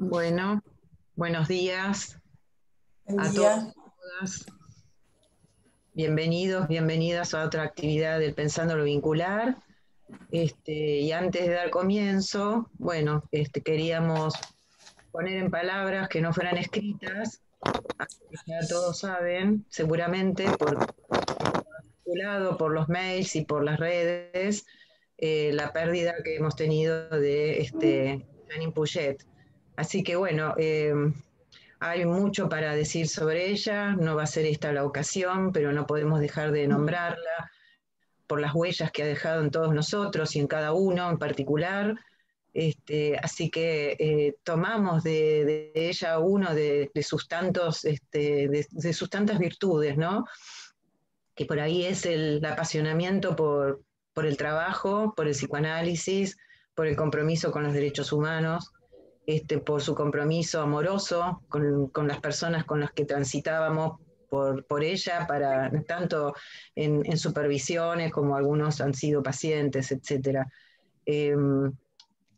Bueno, buenos días Buen a todos día. y todas. Bienvenidos, bienvenidas a otra actividad del Pensando lo Vincular. Y antes de dar comienzo, bueno, queríamos poner en palabras que no fueran escritas, que ya todos saben, seguramente, por circulado por los mails y por las redes, la pérdida que hemos tenido de Janine Puget. Así que bueno, hay mucho para decir sobre ella, no va a ser esta la ocasión, pero no podemos dejar de nombrarla por las huellas que ha dejado en todos nosotros y en cada uno en particular. Así que tomamos de ella uno de sus tantos, de sus tantas virtudes, ¿no? Que por ahí es el apasionamiento por el trabajo, por el psicoanálisis, por el compromiso con los derechos humanos, por su compromiso amoroso con las personas con las que transitábamos por ella, para, tanto en supervisiones como algunos han sido pacientes, etc. Eh,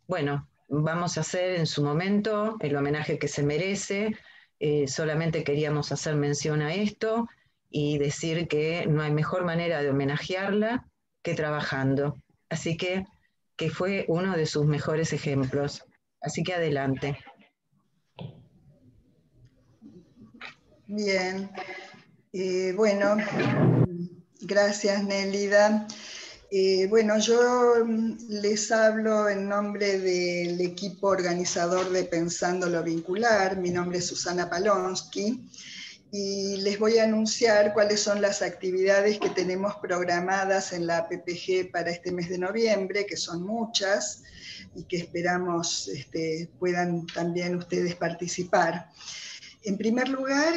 bueno, vamos a hacer en su momento el homenaje que se merece. Solamente queríamos hacer mención a esto y decir que no hay mejor manera de homenajearla que trabajando. Así que fue uno de sus mejores ejemplos. Así que adelante. Bien. Bueno, gracias Nélida. Bueno, yo les hablo en nombre del equipo organizador de Pensando lo Vincular. Mi nombre es Susana Palonsky y les voy a anunciar cuáles son las actividades que tenemos programadas en la PPG para este mes de noviembre, que son muchas y que esperamos puedan también ustedes participar. En primer lugar,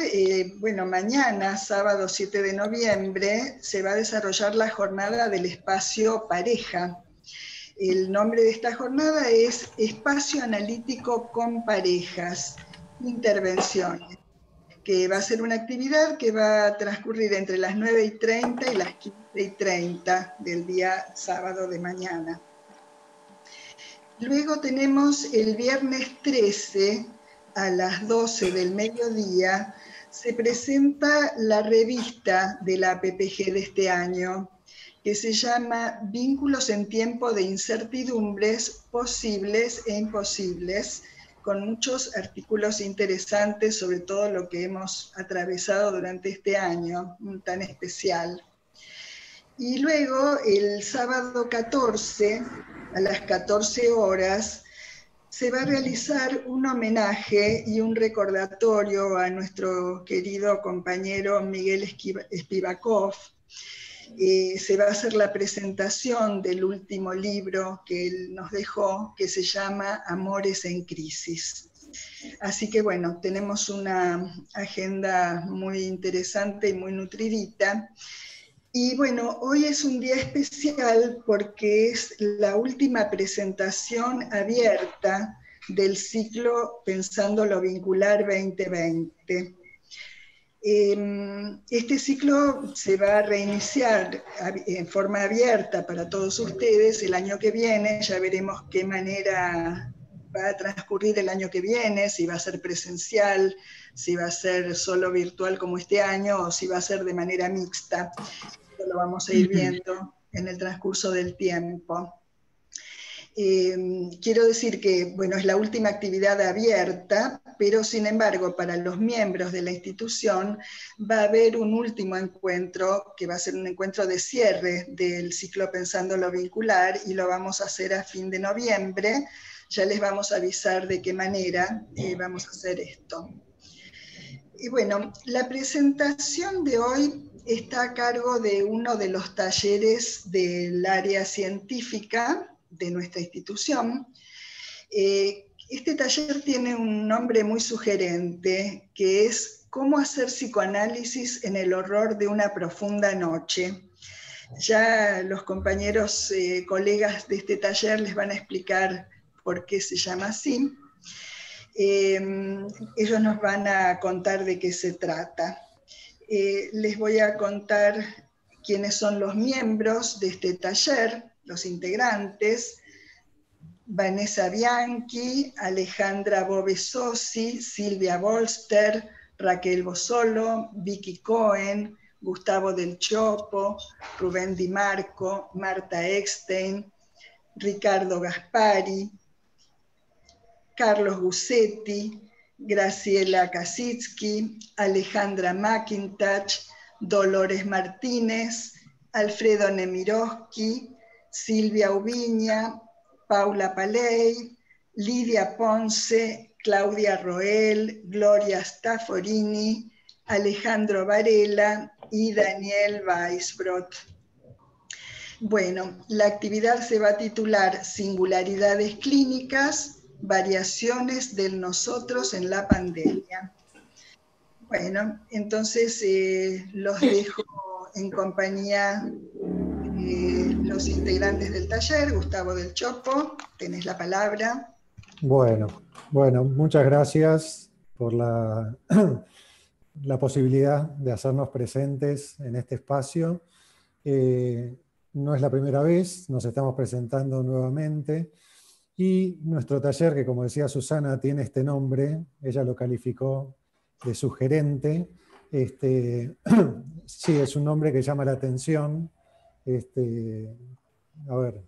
bueno, mañana, sábado 7 de noviembre, se va a desarrollar la jornada del espacio pareja. El nombre de esta jornada es Espacio Analítico con Parejas, Intervenciones, que va a ser una actividad que va a transcurrir entre las 9:30 y las 15:30 del día sábado de mañana. Luego tenemos el viernes 13 a las 12 del mediodía, se presenta la revista de la PPG de este año, que se llama Vínculos en tiempo de incertidumbres posibles e imposibles, con muchos artículos interesantes sobre todo lo que hemos atravesado durante este año tan especial. Y luego el sábado 14 a las 14 horas se va a realizar un homenaje y un recordatorio a nuestro querido compañero Miguel Spivakov. Se va a hacer la presentación del último libro que él nos dejó, que se llama Amores en Crisis. Así que bueno, tenemos una agenda muy interesante y muy nutridita. Y bueno, hoy es un día especial porque es la última presentación abierta del ciclo Pensando lo Vincular 2020. Este ciclo se va a reiniciar en forma abierta para todos ustedes el año que viene. Ya veremos qué manera va a transcurrir el año que viene, si va a ser presencial, si va a ser solo virtual como este año o si va a ser de manera mixta. Lo vamos a ir viendo en el transcurso del tiempo. Quiero decir que, bueno, es la última actividad abierta, pero sin embargo, para los miembros de la institución va a haber un último encuentro, que va a ser un encuentro de cierre del ciclo Pensando lo Vincular, y lo vamos a hacer a fin de noviembre. Ya les vamos a avisar de qué manera vamos a hacer esto. Y bueno, la presentación de hoy está a cargo de uno de los talleres del área científica de nuestra institución. Este taller tiene un nombre muy sugerente, que es ¿Cómo hacer psicoanálisis en el horror de una profunda noche? Ya los compañeros, colegas de este taller les van a explicar por qué se llama así. Ellos nos van a contar de qué se trata. Les voy a contar quiénes son los miembros de este taller, los integrantes. Vanessa Bianchi, Alejandra Bovesosi, Silvia Bolster, Raquel Bosolo, Vicky Cohen, Gustavo Del Chopo, Rubén Di Marco, Marta Eckstein, Ricardo Gaspari, Carlos Gussetti, Graciela Kasitsky, Alejandra McIntosh, Dolores Martínez, Alfredo Nemirovsky, Silvia Ubiña, Paula Paley, Lidia Ponce, Claudia Roel, Gloria Stafforini, Alejandro Varela y Daniel Weisbrot. Bueno, la actividad se va a titular Singularidades clínicas, variaciones del nosotros en la pandemia. Bueno, entonces los dejo en compañía de los integrantes del taller. Gustavo Del Chopo, tenés la palabra. Bueno, muchas gracias por la posibilidad de hacernos presentes en este espacio. No es la primera vez, nos estamos presentando nuevamente. Y nuestro taller, que como decía Susana, tiene este nombre, ella lo calificó de sugerente. Sí, es un nombre que llama la atención. A ver,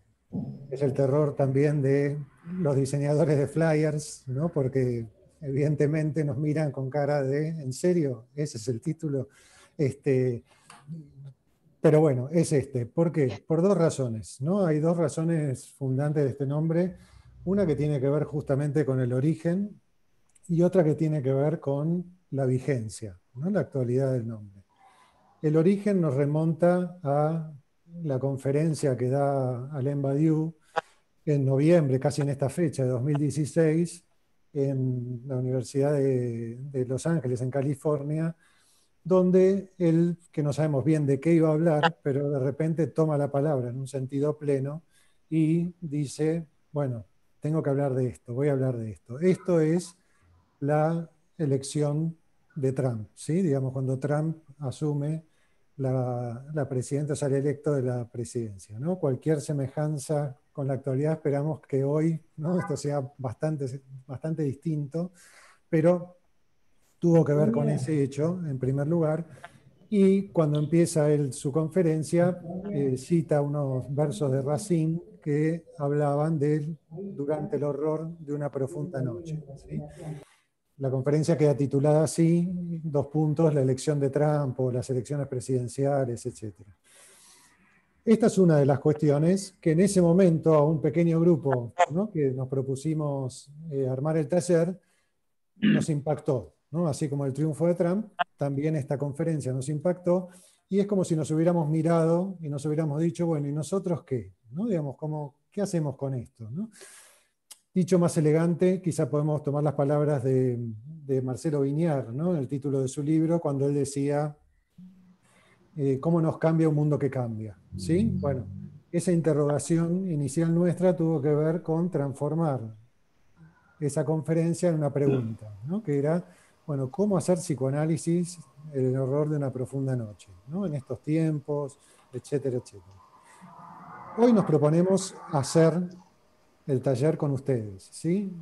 es el terror también de los diseñadores de flyers, ¿no? Porque evidentemente nos miran con cara de, ¿en serio? ¿Ese es el título? Pero bueno, es ¿Por qué? Por dos razones, ¿no? Hay dos razones fundantes de este nombre. Una que tiene que ver justamente con el origen y otra que tiene que ver con la vigencia, ¿no? La actualidad del nombre. El origen nos remonta a la conferencia que da Alain Badiou en noviembre, casi en esta fecha de 2016, en la Universidad de Los Ángeles, en California, donde él, que no sabemos bien de qué iba a hablar, pero de repente toma la palabra en un sentido pleno y dice, bueno, tengo que hablar de esto, voy a hablar de esto. Esto es la elección de Trump, ¿sí? Digamos, cuando Trump asume la presidencia, sale electo de la presidencia, ¿no? Cualquier semejanza con la actualidad esperamos que hoy, ¿no? Esto sea bastante distinto, pero tuvo que ver con ese hecho, en primer lugar, y cuando empieza él su conferencia, cita unos versos de Racine que hablaban de él durante el horror de una profunda noche, ¿sí? La conferencia queda titulada así, dos puntos, la elección de Trump o las elecciones presidenciales, etc. Esta es una de las cuestiones que en ese momento a un pequeño grupo, ¿no? Que nos propusimos armar el taller, nos impactó, ¿no? Así como el triunfo de Trump, también esta conferencia nos impactó, y es como si nos hubiéramos mirado y nos hubiéramos dicho, bueno, ¿y nosotros qué? ¿No? Digamos, ¿qué hacemos con esto? ¿No? Dicho más elegante, quizá podemos tomar las palabras de Marcelo Viñar, ¿no? En el título de su libro, cuando él decía, ¿cómo nos cambia un mundo que cambia? ¿Sí? Bueno, esa interrogación inicial nuestra tuvo que ver con transformar esa conferencia en una pregunta, ¿no? Que era, bueno, ¿cómo hacer psicoanálisis en el horror de una profunda noche, ¿no? En estos tiempos, etcétera, etcétera. Hoy nos proponemos hacer el taller con ustedes, ¿sí?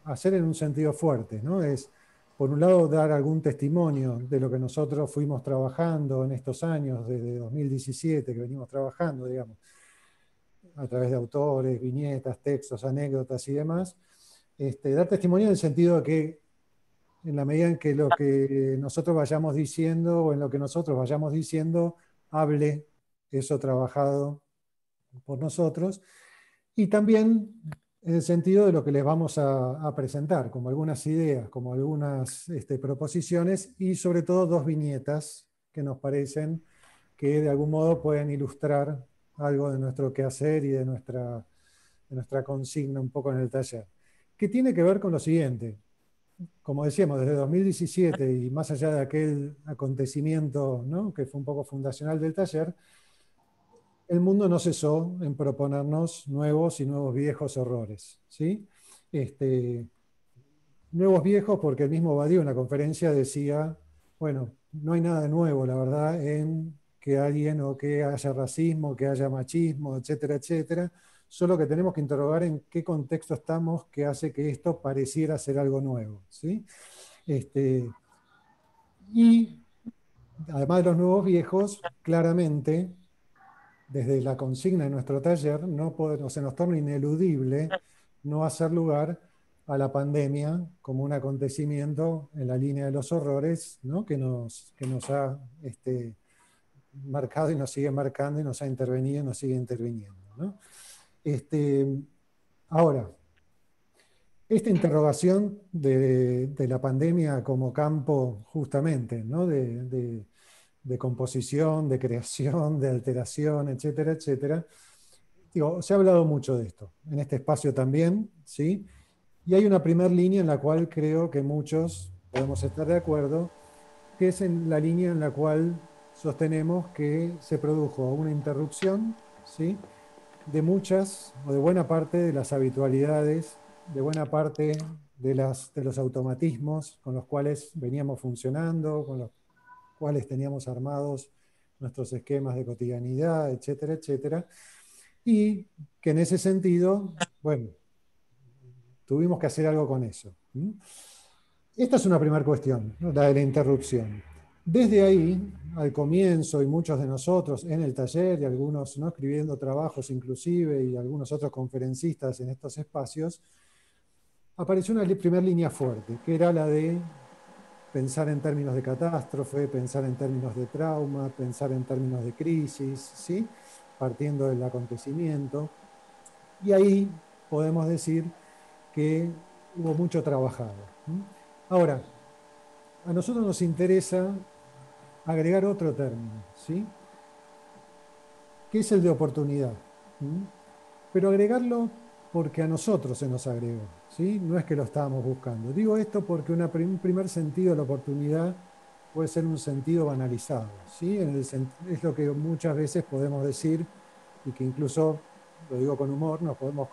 Hacer en un sentido fuerte, ¿no? Es, por un lado, dar algún testimonio de lo que nosotros fuimos trabajando en estos años, desde 2017 que venimos trabajando, digamos, a través de autores, viñetas, textos, anécdotas y demás. Dar testimonio en el sentido de que, en la medida en que lo que nosotros vayamos diciendo o en lo que nosotros vayamos diciendo, hable eso trabajado por nosotros, y también en el sentido de lo que les vamos a presentar, como algunas ideas, como algunas proposiciones, y sobre todo dos viñetas que nos parecen que de algún modo pueden ilustrar algo de nuestro quehacer y de nuestra consigna un poco en el taller, que tiene que ver con lo siguiente. Como decíamos, desde 2017 y más allá de aquel acontecimiento, ¿no? Que fue un poco fundacional del taller, el mundo no cesó en proponernos nuevos y nuevos viejos horrores, ¿sí? Nuevos viejos porque el mismo Badiou en la conferencia decía, bueno, no hay nada de nuevo, la verdad, en que alguien o que haya racismo, que haya machismo, etcétera, etcétera. solo que tenemos que interrogar en qué contexto estamos que hace que esto pareciera ser algo nuevo, ¿sí? Y además de los nuevos viejos, claramente, desde la consigna de nuestro taller, se nos torna ineludible no hacer lugar a la pandemia como un acontecimiento en la línea de los horrores, ¿no? que nos ha marcado y nos sigue marcando y nos ha intervenido y nos sigue interviniendo, ¿no? Ahora, esta interrogación de la pandemia como campo justamente, ¿no? de composición, de creación, de alteración, etcétera, etcétera. Digo, se ha hablado mucho de esto, en este espacio también, ¿sí? Y hay una primera línea en la cual creo que muchos podemos estar de acuerdo, que es en la línea en la cual sostenemos que se produjo una interrupción, ¿sí? de muchas o de buena parte de las habitualidades, de buena parte de los automatismos con los cuales veníamos funcionando, con los cuales teníamos armados nuestros esquemas de cotidianidad, etcétera, etcétera. Y que en ese sentido, bueno, tuvimos que hacer algo con eso. Esta es una primera cuestión, ¿no? La de la interrupción. Desde ahí, al comienzo, y muchos de nosotros en el taller, y algunos, ¿no?, escribiendo trabajos inclusive, y algunos otros conferencistas en estos espacios, apareció una primera línea fuerte, que era la de pensar en términos de catástrofe, pensar en términos de trauma, pensar en términos de crisis, ¿sí? Partiendo del acontecimiento. Y ahí podemos decir que hubo mucho trabajado. Ahora, a nosotros nos interesa agregar otro término, ¿sí? Que es el de oportunidad. Pero agregarlo porque a nosotros se nos agregó, ¿sí? No es que lo estábamos buscando. Digo esto porque un primer sentido de la oportunidad puede ser un sentido banalizado, ¿sí? Es lo que muchas veces podemos decir, y que incluso, lo digo con humor, nos podemos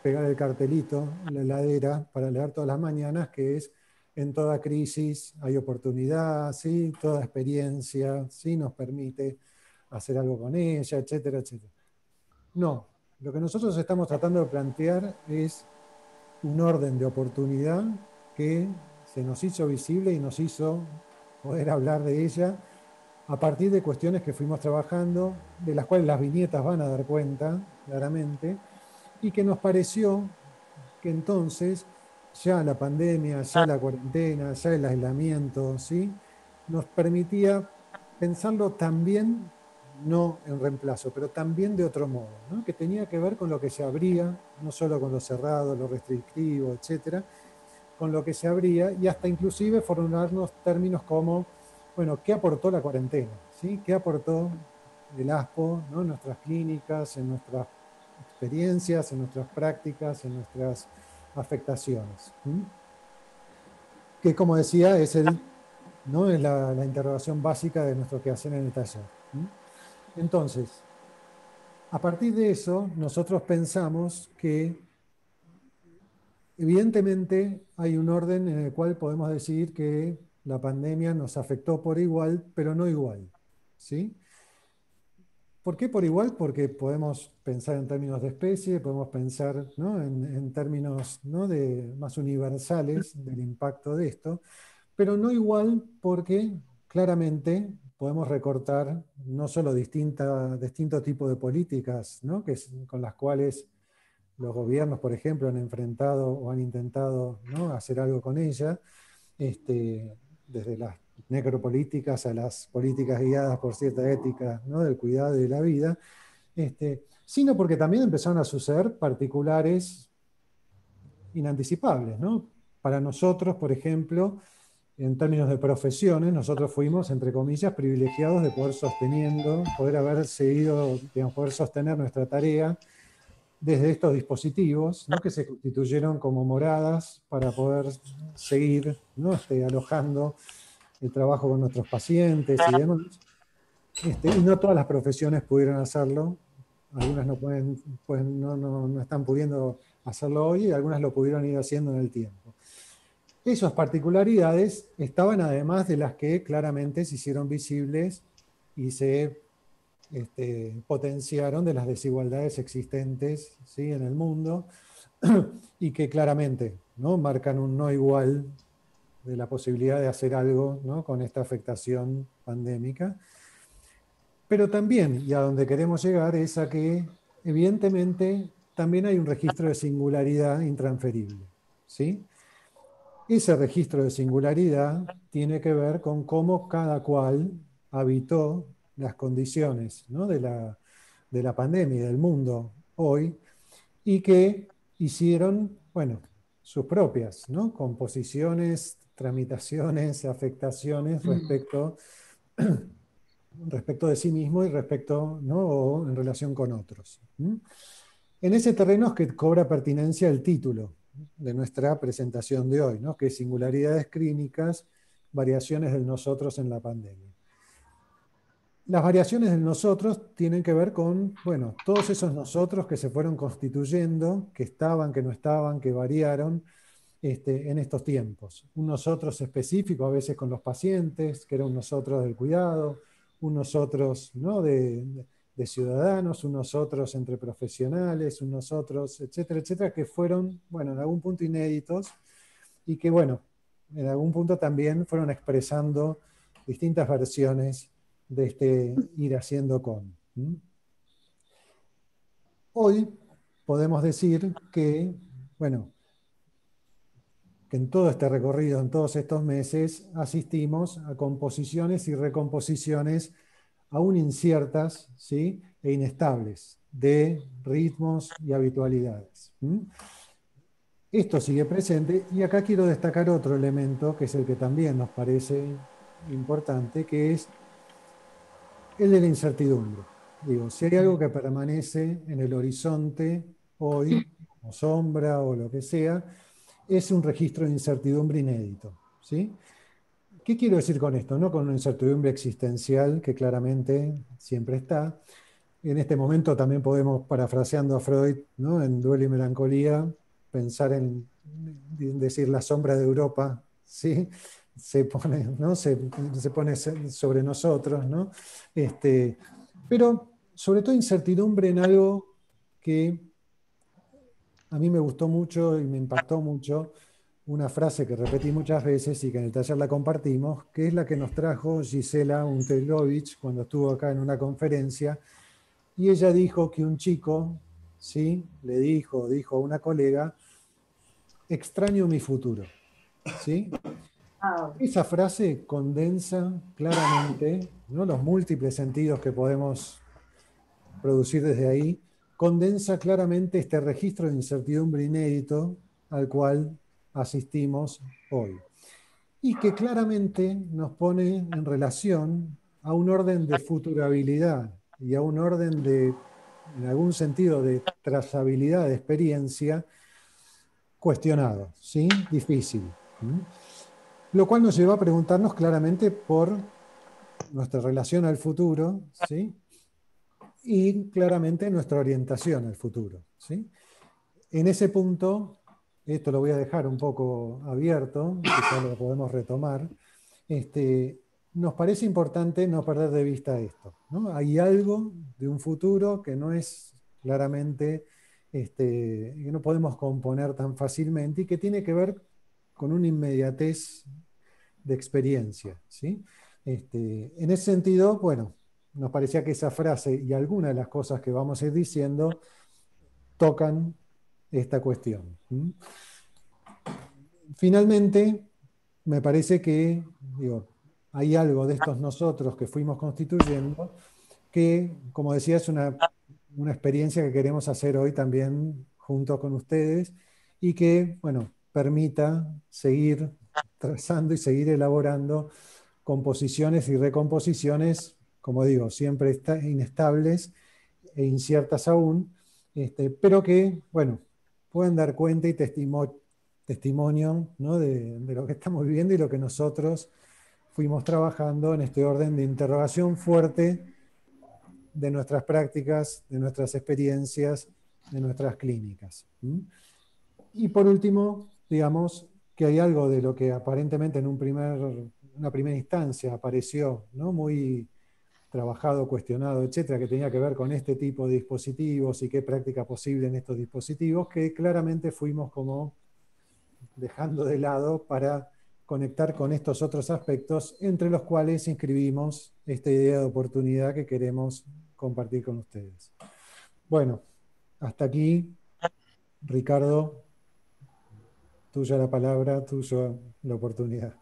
pegar el cartelito en la heladera para leer todas las mañanas, que es: en toda crisis hay oportunidad, ¿sí? Toda experiencia, ¿sí?, nos permite hacer algo con ella, etcétera, etcétera. No, lo que nosotros estamos tratando de plantear es un orden de oportunidad que se nos hizo visible y nos hizo poder hablar de ella a partir de cuestiones que fuimos trabajando, de las cuales las viñetas van a dar cuenta claramente, y que nos pareció que entonces ya la pandemia, ya la cuarentena, ya el aislamiento, ¿sí?, nos permitía pensarlo también, no en reemplazo, pero también de otro modo, ¿no?, que tenía que ver con lo que se abría, no solo con lo cerrado, lo restrictivo, etcétera, con lo que se abría, y hasta inclusive formularnos términos como, bueno, ¿qué aportó la cuarentena? ¿Sí? ¿Qué aportó el ASPO, ¿no?, en nuestras clínicas, en nuestras experiencias, en nuestras prácticas, en nuestras afectaciones? Que, como decía, es la interrogación básica de nuestro quehacer en el taller. Entonces, a partir de eso, nosotros pensamos que evidentemente hay un orden en el cual podemos decir que la pandemia nos afectó por igual, pero no igual, ¿sí? ¿Por qué por igual? Porque podemos pensar en términos de especie, podemos pensar, ¿no?, en términos, ¿no?, más universales del impacto de esto, pero no igual porque claramente podemos recortar no solo distintos tipos de políticas, ¿no?, con las cuales los gobiernos, por ejemplo, han enfrentado o han intentado, ¿no?, hacer algo con ella, desde las necropolíticas a las políticas guiadas por cierta ética, ¿no?, del cuidado y de la vida, sino porque también empezaron a suceder particulares inanticipables, ¿no? Para nosotros, por ejemplo, en términos de profesiones, nosotros fuimos, entre comillas, privilegiados de poder haber seguido, digamos, poder sostener nuestra tarea desde estos dispositivos, ¿no?, que se constituyeron como moradas para poder seguir, ¿no?, alojando el trabajo con nuestros pacientes y demás. Y no todas las profesiones pudieron hacerlo. Algunas no están pudiendo hacerlo hoy, y algunas lo pudieron ir haciendo en el tiempo. Esas particularidades estaban además de las que claramente se hicieron visibles y se potenciaron de las desigualdades existentes, ¿sí?, en el mundo, y que claramente, ¿no?, marcan un no igual de la posibilidad de hacer algo, ¿no?, con esta afectación pandémica. Pero también, y a donde queremos llegar, es a que evidentemente también hay un registro de singularidad intransferible, ¿sí? Ese registro de singularidad tiene que ver con cómo cada cual habitó las condiciones, ¿no?, de la pandemia y del mundo hoy, y que hicieron, bueno, sus propias, ¿no?, composiciones, tramitaciones, afectaciones respecto de sí mismo y respecto, ¿no?, o en relación con otros. En ese terreno es que cobra pertinencia el título de nuestra presentación de hoy, ¿no?, que es Singularidades Clínicas, variaciones del nosotros en la pandemia. Las variaciones del nosotros tienen que ver con, bueno, todos esos nosotros que se fueron constituyendo, que estaban, que no estaban, que variaron en estos tiempos. Un nosotros específico, a veces con los pacientes, que era un nosotros del cuidado, un nosotros, ¿no?, de ciudadanos, un nosotros entre profesionales, un nosotros, etcétera, etcétera, que fueron, bueno, en algún punto inéditos y que, bueno, en algún punto también fueron expresando distintas versiones de este ir haciendo con. Hoy podemos decir que, bueno, que en todo este recorrido, en todos estos meses, asistimos a composiciones y recomposiciones aún inciertas, ¿sí?, e inestables de ritmos y habitualidades. Esto sigue presente y acá quiero destacar otro elemento que es el que también nos parece importante, que es el de la incertidumbre. Digo, si hay algo que permanece en el horizonte hoy, o sombra o lo que sea, es un registro de incertidumbre inédito, ¿sí? ¿Qué quiero decir con esto? No con una incertidumbre existencial, que claramente siempre está. En este momento también podemos, parafraseando a Freud, ¿no?, en Duelo y Melancolía, pensar en decir la sombra de Europa, ¿sí?, se pone, ¿no?, se pone sobre nosotros, ¿no? Pero sobre todo incertidumbre en algo que a mí me gustó mucho y me impactó mucho, una frase que repetí muchas veces y que en el taller la compartimos, que es la que nos trajo Gisela Untelovich cuando estuvo acá en una conferencia, y ella dijo que un chico, ¿sí?, le dijo a una colega: extraño mi futuro, ¿sí? Esa frase condensa claramente, ¿no?, los múltiples sentidos que podemos producir desde ahí, condensa claramente este registro de incertidumbre inédito al cual asistimos hoy. Y que claramente nos pone en relación a un orden de futurabilidad y a un orden de, en algún sentido, de trazabilidad de experiencia cuestionado, ¿sí?, difícil. Lo cual nos lleva a preguntarnos claramente por nuestra relación al futuro, ¿sí?, y claramente nuestra orientación al futuro, ¿sí? En ese punto, esto lo voy a dejar un poco abierto, quizás lo podemos retomar, nos parece importante no perder de vista esto, ¿no? Hay algo de un futuro que no es claramente, que no podemos componer tan fácilmente y que tiene que ver con una inmediatez de experiencia, ¿sí? En ese sentido, bueno, nos parecía que esa frase y algunas de las cosas que vamos a ir diciendo tocan esta cuestión. Finalmente, me parece que, digo, hay algo de estos nosotros que fuimos constituyendo que, como decía, es una experiencia que queremos hacer hoy también junto con ustedes y que, bueno, permita seguir trazando y seguir elaborando composiciones y recomposiciones, como digo, siempre inestables e inciertas aún, pero que, bueno, pueden dar cuenta y testimonio, ¿no?, de lo que estamos viviendo y lo que nosotros fuimos trabajando en este orden de interrogación fuerte de nuestras prácticas, de nuestras experiencias, de nuestras clínicas. Y por último, digamos que hay algo de lo que aparentemente en una primera instancia apareció, ¿no?, muy trabajado, cuestionado, etcétera, que tenía que ver con este tipo de dispositivos y qué práctica posible en estos dispositivos, que claramente fuimos como dejando de lado para conectar con estos otros aspectos, entre los cuales inscribimos esta idea de oportunidad que queremos compartir con ustedes. Bueno, hasta aquí, Ricardo, tuya la palabra, tuya la oportunidad.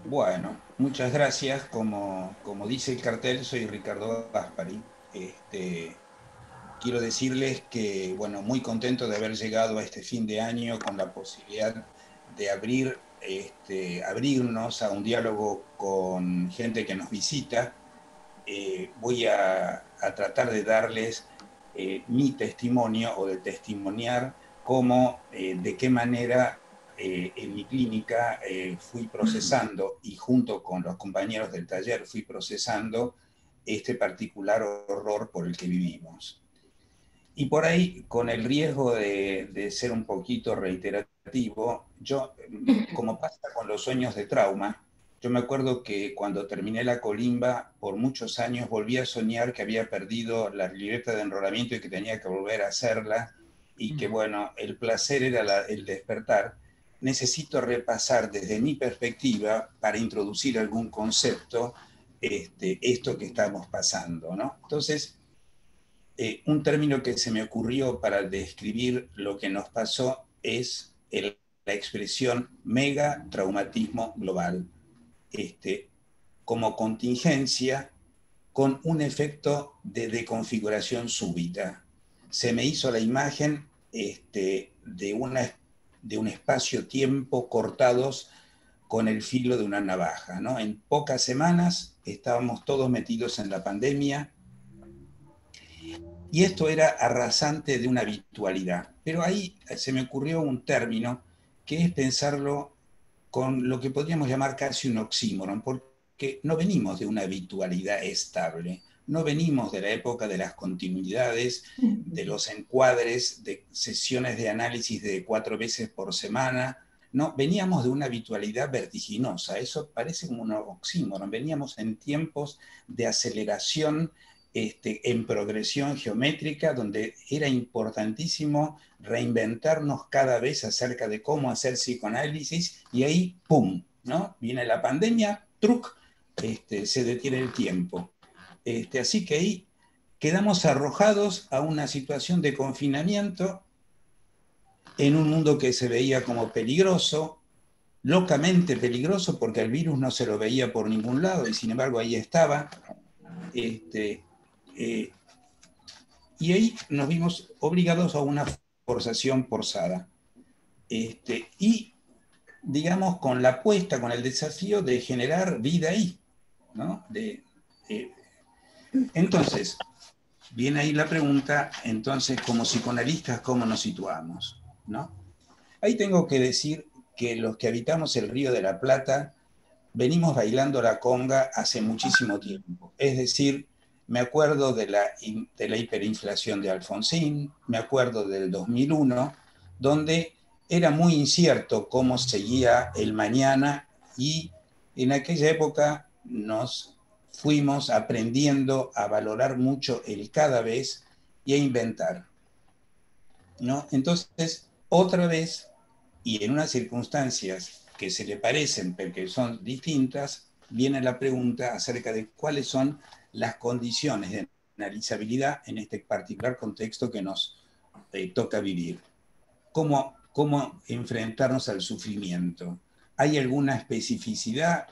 Bueno, muchas gracias. Como dice el cartel, soy Ricardo Gaspari. Quiero decirles que, bueno, muy contento de haber llegado a este fin de año con la posibilidad de abrirnos a un diálogo con gente que nos visita. Voy a tratar de darles mi testimonio o de testimoniar cómo, de qué manera en mi clínica fui procesando y junto con los compañeros del taller fui procesando este particular horror por el que vivimos. Y por ahí, con el riesgo de ser un poquito reiterativo, yo, como pasa con los sueños de trauma, yo me acuerdo que cuando terminé la colimba, por muchos años volví a soñar que había perdido la libreta de enrolamiento y que tenía que volver a hacerla, y que bueno, el placer era el despertar. Necesito repasar desde mi perspectiva para introducir algún concepto, esto que estamos pasando, ¿no? Entonces, un término que se me ocurrió para describir lo que nos pasó es la expresión megatraumatismo global, como contingencia con un efecto de deconfiguración súbita. Se me hizo la imagen de un espacio-tiempo cortados con el filo de una navaja, ¿no? En pocas semanas estábamos todos metidos en la pandemia, y esto era arrasante de una habitualidad. Pero ahí se me ocurrió un término que es pensarlo con lo que podríamos llamar casi un oxímoron, porque no venimos de una habitualidad estable, no venimos de la época de las continuidades, de los encuadres, de sesiones de análisis de 4 veces por semana, no, veníamos de una habitualidad vertiginosa, eso parece como un oxímoron, veníamos en tiempos de aceleración en progresión geométrica, donde era importantísimo reinventarnos cada vez acerca de cómo hacer psicoanálisis, y ahí, ¡pum!, ¿no? Viene la pandemia, ¡truc!, se detiene el tiempo. Así que ahí quedamos arrojados a una situación de confinamiento en un mundo que se veía como peligroso, locamente peligroso, porque el virus no se lo veía por ningún lado, y sin embargo ahí estaba. Y ahí nos vimos obligados a una forzación forzada. Y, digamos, con la apuesta, con el desafío de generar vida ahí, ¿no? Entonces, viene ahí la pregunta, entonces, como psicoanalistas, ¿cómo nos situamos? ¿No? Ahí tengo que decir que los que habitamos el Río de la Plata venimos bailando la conga hace muchísimo tiempo. Es decir, me acuerdo de la hiperinflación de Alfonsín, me acuerdo del 2001, donde era muy incierto cómo seguía el mañana, y en aquella época nos fuimos aprendiendo a valorar mucho el cada vez y a inventar, ¿no? Entonces, otra vez, y en unas circunstancias que se le parecen pero que son distintas, viene la pregunta acerca de cuáles son las condiciones de analizabilidad en este particular contexto que nos toca vivir. ¿Cómo enfrentarnos al sufrimiento? ¿Hay alguna especificidad?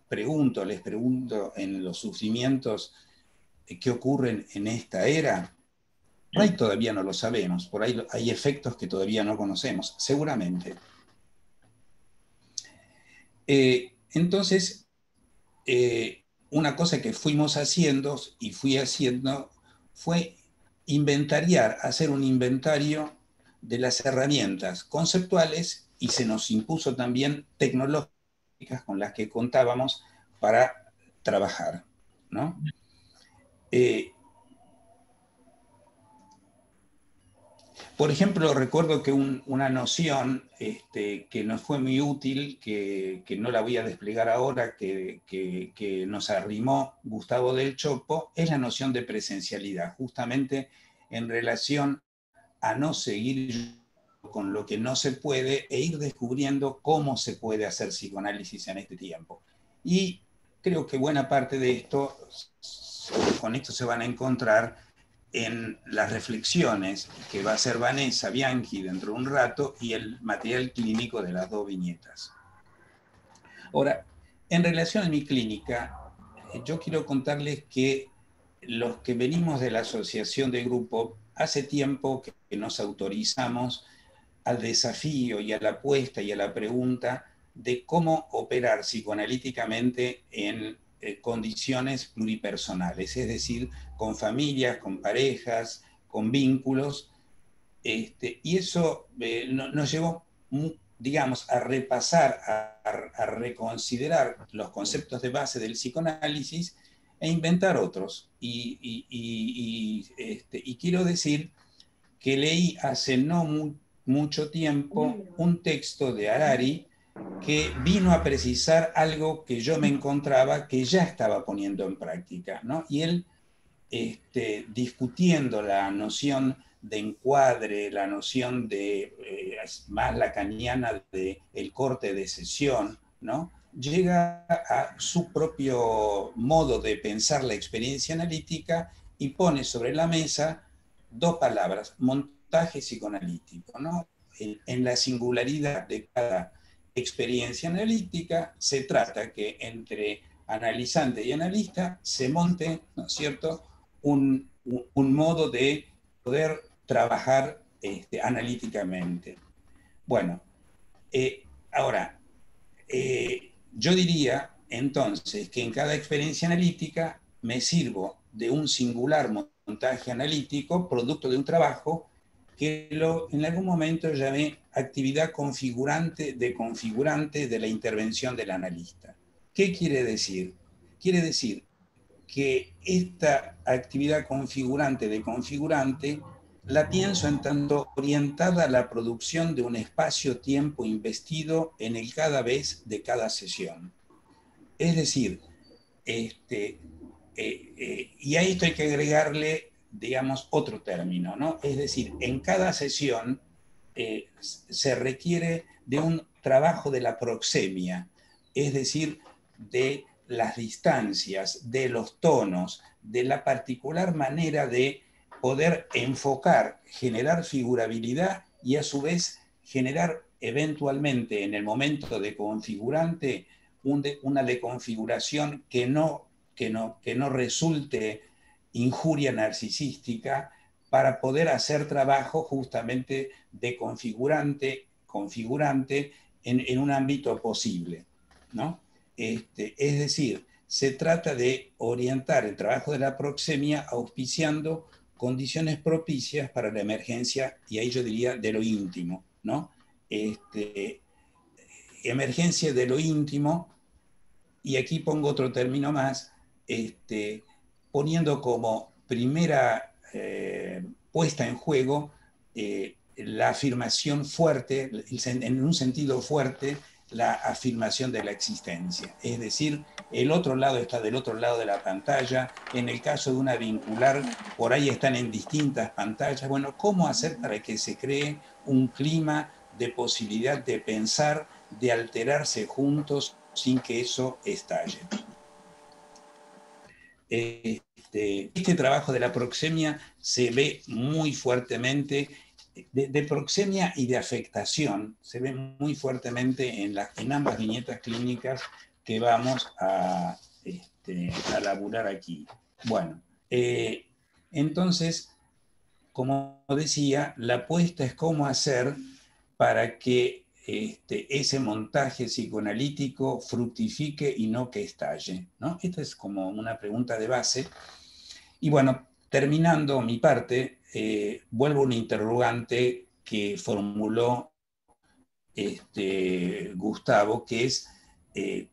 Les pregunto, en los sufrimientos que ocurren en esta era. Por ahí todavía no lo sabemos, por ahí hay efectos que todavía no conocemos, seguramente. Entonces, una cosa que fuimos haciendo y fui haciendo fue inventariar, hacer un inventario de las herramientas conceptuales, y se nos impuso también tecnológicas con las que contábamos para trabajar, Por ejemplo, recuerdo que una noción que nos fue muy útil, que no la voy a desplegar ahora, que nos arrimó Gustavo del Chopo, es la noción de presencialidad, justamente en relación a no seguir con lo que no se puede e ir descubriendo cómo se puede hacer psicoanálisis en este tiempo. Y creo que buena parte de esto, con esto se van a encontrar en las reflexiones que va a hacer Vanessa Bianchi dentro de un rato y el material clínico de las dos viñetas. Ahora, en relación a mi clínica, yo quiero contarles que los que venimos de la asociación de grupo, hace tiempo que nos autorizamos al desafío y a la apuesta y a la pregunta de cómo operar psicoanalíticamente en condiciones pluripersonales, es decir, con familias, con parejas, con vínculos, y eso nos llevó, digamos, a repasar, a reconsiderar los conceptos de base del psicoanálisis e inventar otros. Y quiero decir que leí hace no mucho tiempo un texto de Harari que vino a precisar algo que yo me encontraba que ya estaba poniendo en práctica, ¿no? Y él, discutiendo la noción de encuadre, la noción de más lacaniana de el corte de sesión, ¿no? Llega a su propio modo de pensar la experiencia analítica y pone sobre la mesa dos palabras: montaje psicoanalítico, ¿no? En la singularidad de cada experiencia analítica se trata que entre analizante y analista se monte, ¿no es cierto?, un modo de poder trabajar analíticamente. Bueno, ahora, yo diría entonces que en cada experiencia analítica me sirvo de un singular montaje analítico, producto de un trabajo que en algún momento llamé actividad configurante de la intervención del analista. ¿Qué quiere decir? Quiere decir que esta actividad configurante de configurante la pienso en tanto orientada a la producción de un espacio-tiempo investido en el cada vez de cada sesión. Es decir, y a esto hay que agregarle, digamos, otro término, ¿no? Es decir, en cada sesión se requiere de un trabajo de la proxemia, es decir, de las distancias, de los tonos, de la particular manera de poder enfocar, generar figurabilidad y a su vez generar eventualmente en el momento de configurante una deconfiguración que no resulte injuria narcisística, para poder hacer trabajo justamente de configurante en un ámbito posible, ¿no? Es decir, se trata de orientar el trabajo de la proxemia auspiciando condiciones propicias para la emergencia, y ahí yo diría de lo íntimo, ¿no? Emergencia de lo íntimo, y aquí pongo otro término más, poniendo como primera puesta en juego la afirmación fuerte, en un sentido fuerte, la afirmación de la existencia. Es decir, el otro lado está del otro lado de la pantalla. En el caso de una vincular, por ahí están en distintas pantallas. Bueno, ¿cómo hacer para que se cree un clima de posibilidad de pensar, de alterarse juntos sin que eso estalle? Este trabajo de la proxemia se ve muy fuertemente, de proxemia y de afectación, se ve muy fuertemente en ambas viñetas clínicas que vamos a laburar aquí. Bueno, entonces, como decía, la apuesta es cómo hacer para que ese montaje psicoanalítico fructifique y no que estalle, ¿no? Esta es como una pregunta de base. Y bueno, terminando mi parte, vuelvo a un interrogante que formuló Gustavo, que es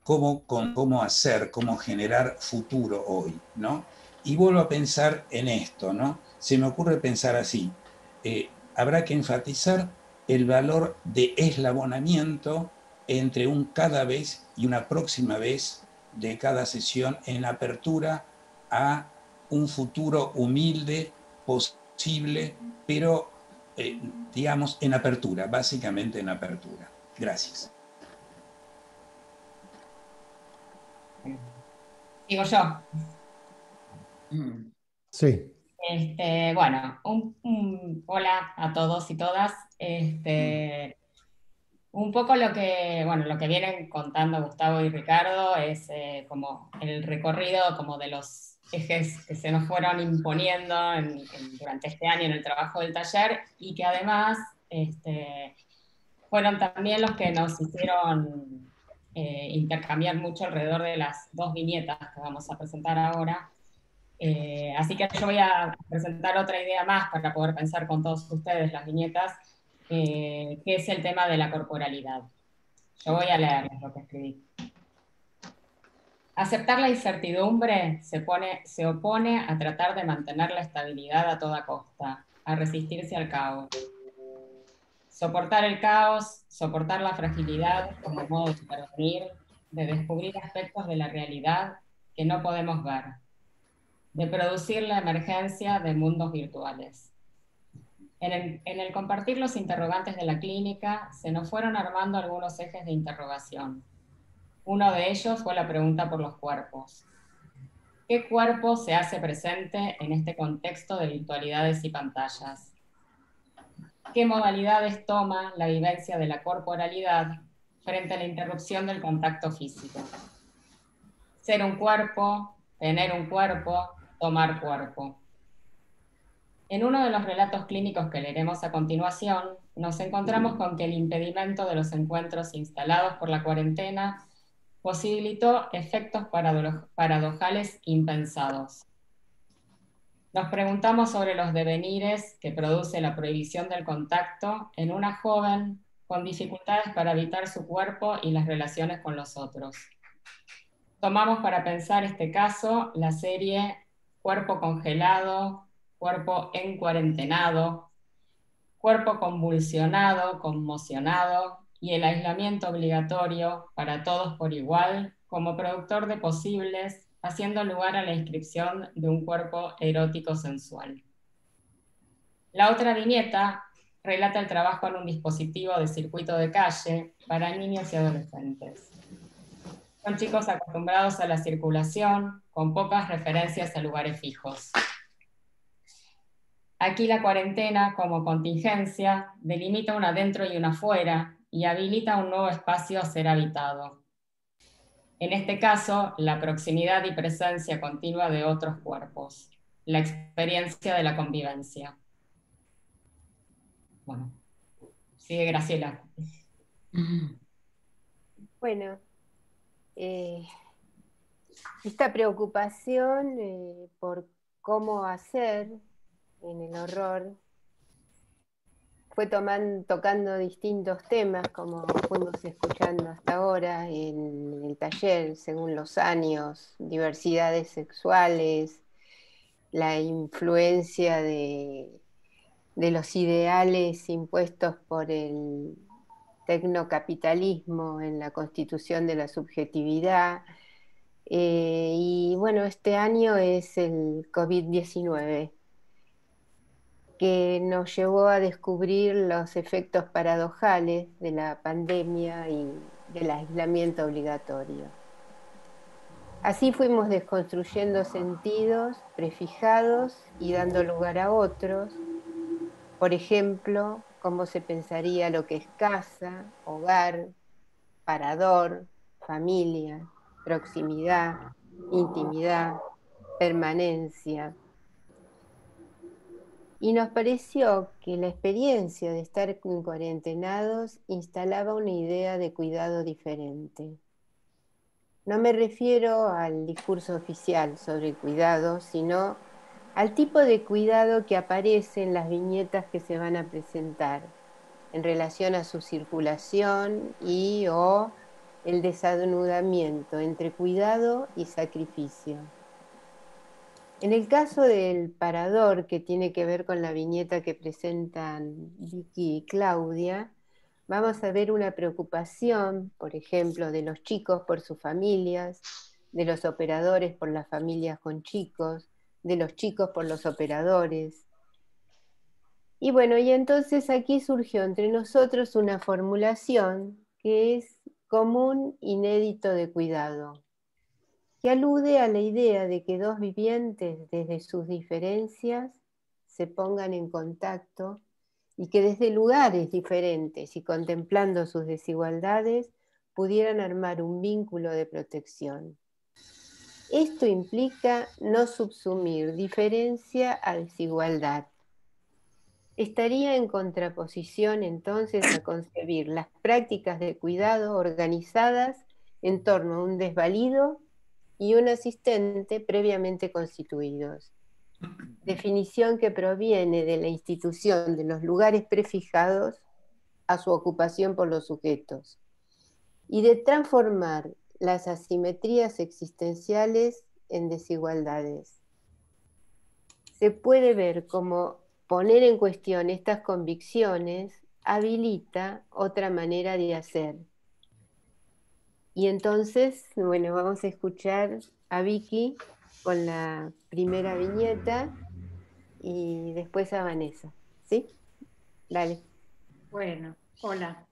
cómo hacer, cómo generar futuro hoy, ¿no? Y vuelvo a pensar en esto, ¿no? Se me ocurre pensar así. habrá que enfatizar el valor de eslabonamiento entre un cada vez y una próxima vez de cada sesión en la apertura a un futuro humilde, posible, pero digamos en apertura, básicamente en apertura. Gracias. Digo yo. Sí. Bueno, hola a todos y todas. Un poco lo que vienen contando Gustavo y Ricardo es como el recorrido como de los ejes que se nos fueron imponiendo durante este año en el trabajo del taller, y que además fueron también los que nos hicieron intercambiar mucho alrededor de las dos viñetas que vamos a presentar ahora. Así que yo voy a presentar otra idea más para poder pensar con todos ustedes las viñetas, que es el tema de la corporalidad. Yo voy a leerles lo que escribí. Aceptar la incertidumbre se opone a tratar de mantener la estabilidad a toda costa, a resistirse al caos. Soportar el caos, soportar la fragilidad como modo de intervenir, de descubrir aspectos de la realidad que no podemos ver, de producir la emergencia de mundos virtuales. En el compartir los interrogantes de la clínica, se nos fueron armando algunos ejes de interrogación. Uno de ellos fue la pregunta por los cuerpos. ¿Qué cuerpo se hace presente en este contexto de virtualidades y pantallas? ¿Qué modalidades toma la vivencia de la corporalidad frente a la interrupción del contacto físico? Ser un cuerpo, tener un cuerpo, tomar cuerpo. En uno de los relatos clínicos que leeremos a continuación, nos encontramos con que el impedimento de los encuentros instalados por la cuarentena posibilitó efectos paradojales impensados. Nos preguntamos sobre los devenires que produce la prohibición del contacto en una joven con dificultades para habitar su cuerpo y las relaciones con los otros. Tomamos para pensar este caso la serie Cuerpo congelado, Cuerpo encuarentenado, Cuerpo convulsionado, conmocionado y el aislamiento obligatorio para todos por igual como productor de posibles, haciendo lugar a la inscripción de un cuerpo erótico sensual. La otra viñeta relata el trabajo en un dispositivo de circuito de calle para niños y adolescentes. Son chicos acostumbrados a la circulación, con pocas referencias a lugares fijos. Aquí la cuarentena, como contingencia, delimita un adentro y un afuera y habilita un nuevo espacio a ser habitado. En este caso, la proximidad y presencia continua de otros cuerpos, la experiencia de la convivencia. Bueno, sigue Graciela. Bueno, esta preocupación por cómo hacer en el horror fue tocando distintos temas, como fuimos escuchando hasta ahora en el taller, según los años, diversidades sexuales, la influencia de los ideales impuestos por el tecnocapitalismo en la constitución de la subjetividad. Y bueno, este año es el COVID-19, que nos llevó a descubrir los efectos paradojales de la pandemia y del aislamiento obligatorio. Así fuimos desconstruyendo sentidos prefijados y dando lugar a otros. Por ejemplo, cómo se pensaría lo que es casa, hogar, parador, familia, proximidad, intimidad, permanencia. Y nos pareció que la experiencia de estar cuarentenados instalaba una idea de cuidado diferente. No me refiero al discurso oficial sobre el cuidado, sino al tipo de cuidado que aparece en las viñetas que se van a presentar en relación a su circulación o el desanudamiento entre cuidado y sacrificio. En el caso del parador, que tiene que ver con la viñeta que presentan Vicky y Claudia, vamos a ver una preocupación, por ejemplo, de los chicos por sus familias, de los operadores por las familias con chicos, de los chicos por los operadores. Y bueno, y entonces aquí surgió entre nosotros una formulación que es común inédito de cuidado, que alude a la idea de que dos vivientes desde sus diferencias se pongan en contacto y que desde lugares diferentes y contemplando sus desigualdades pudieran armar un vínculo de protección. Esto implica no subsumir diferencia a desigualdad. Estaría en contraposición entonces a concebir las prácticas de cuidado organizadas en torno a un desvalido y un asistente previamente constituidos. Definición que proviene de la institución de los lugares prefijados a su ocupación por los sujetos y de transformar las asimetrías existenciales en desigualdades. Se puede ver como poner en cuestión estas convicciones habilita otra manera de hacer. Y entonces, bueno, vamos a escuchar a Vicky con la primera viñeta y después a Vanessa, ¿sí? Dale. Bueno, hola.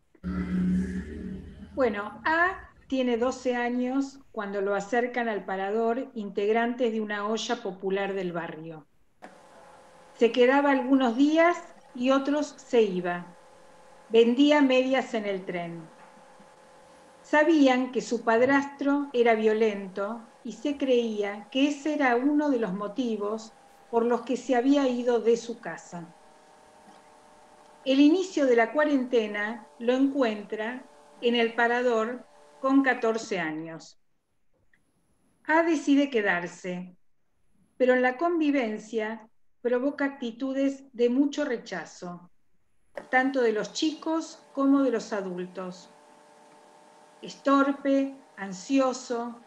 Bueno, A tiene 12 años cuando lo acercan al parador integrantes de una olla popular del barrio. Se quedaba algunos días y otros se iba. Vendía medias en el tren. Sabían que su padrastro era violento y se creía que ese era uno de los motivos por los que se había ido de su casa. El inicio de la cuarentena lo encuentra en el parador con 14 años. A decide quedarse, pero en la convivencia provoca actitudes de mucho rechazo, tanto de los chicos como de los adultos. Es torpe, ansioso,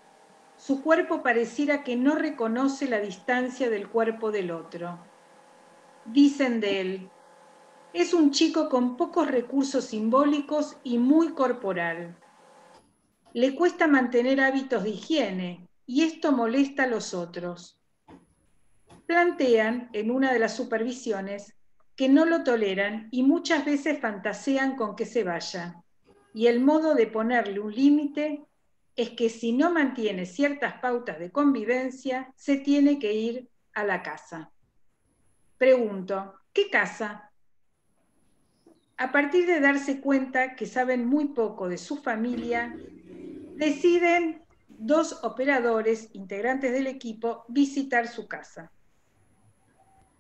su cuerpo pareciera que no reconoce la distancia del cuerpo del otro. Dicen de él, es un chico con pocos recursos simbólicos y muy corporal. Le cuesta mantener hábitos de higiene y esto molesta a los otros. Plantean en una de las supervisiones que no lo toleran y muchas veces fantasean con que se vaya. Y el modo de ponerle un límite es que si no mantiene ciertas pautas de convivencia, se tiene que ir a la casa. Pregunto, ¿qué casa? A partir de darse cuenta que saben muy poco de su familia, deciden 2 operadores, integrantes del equipo, visitar su casa.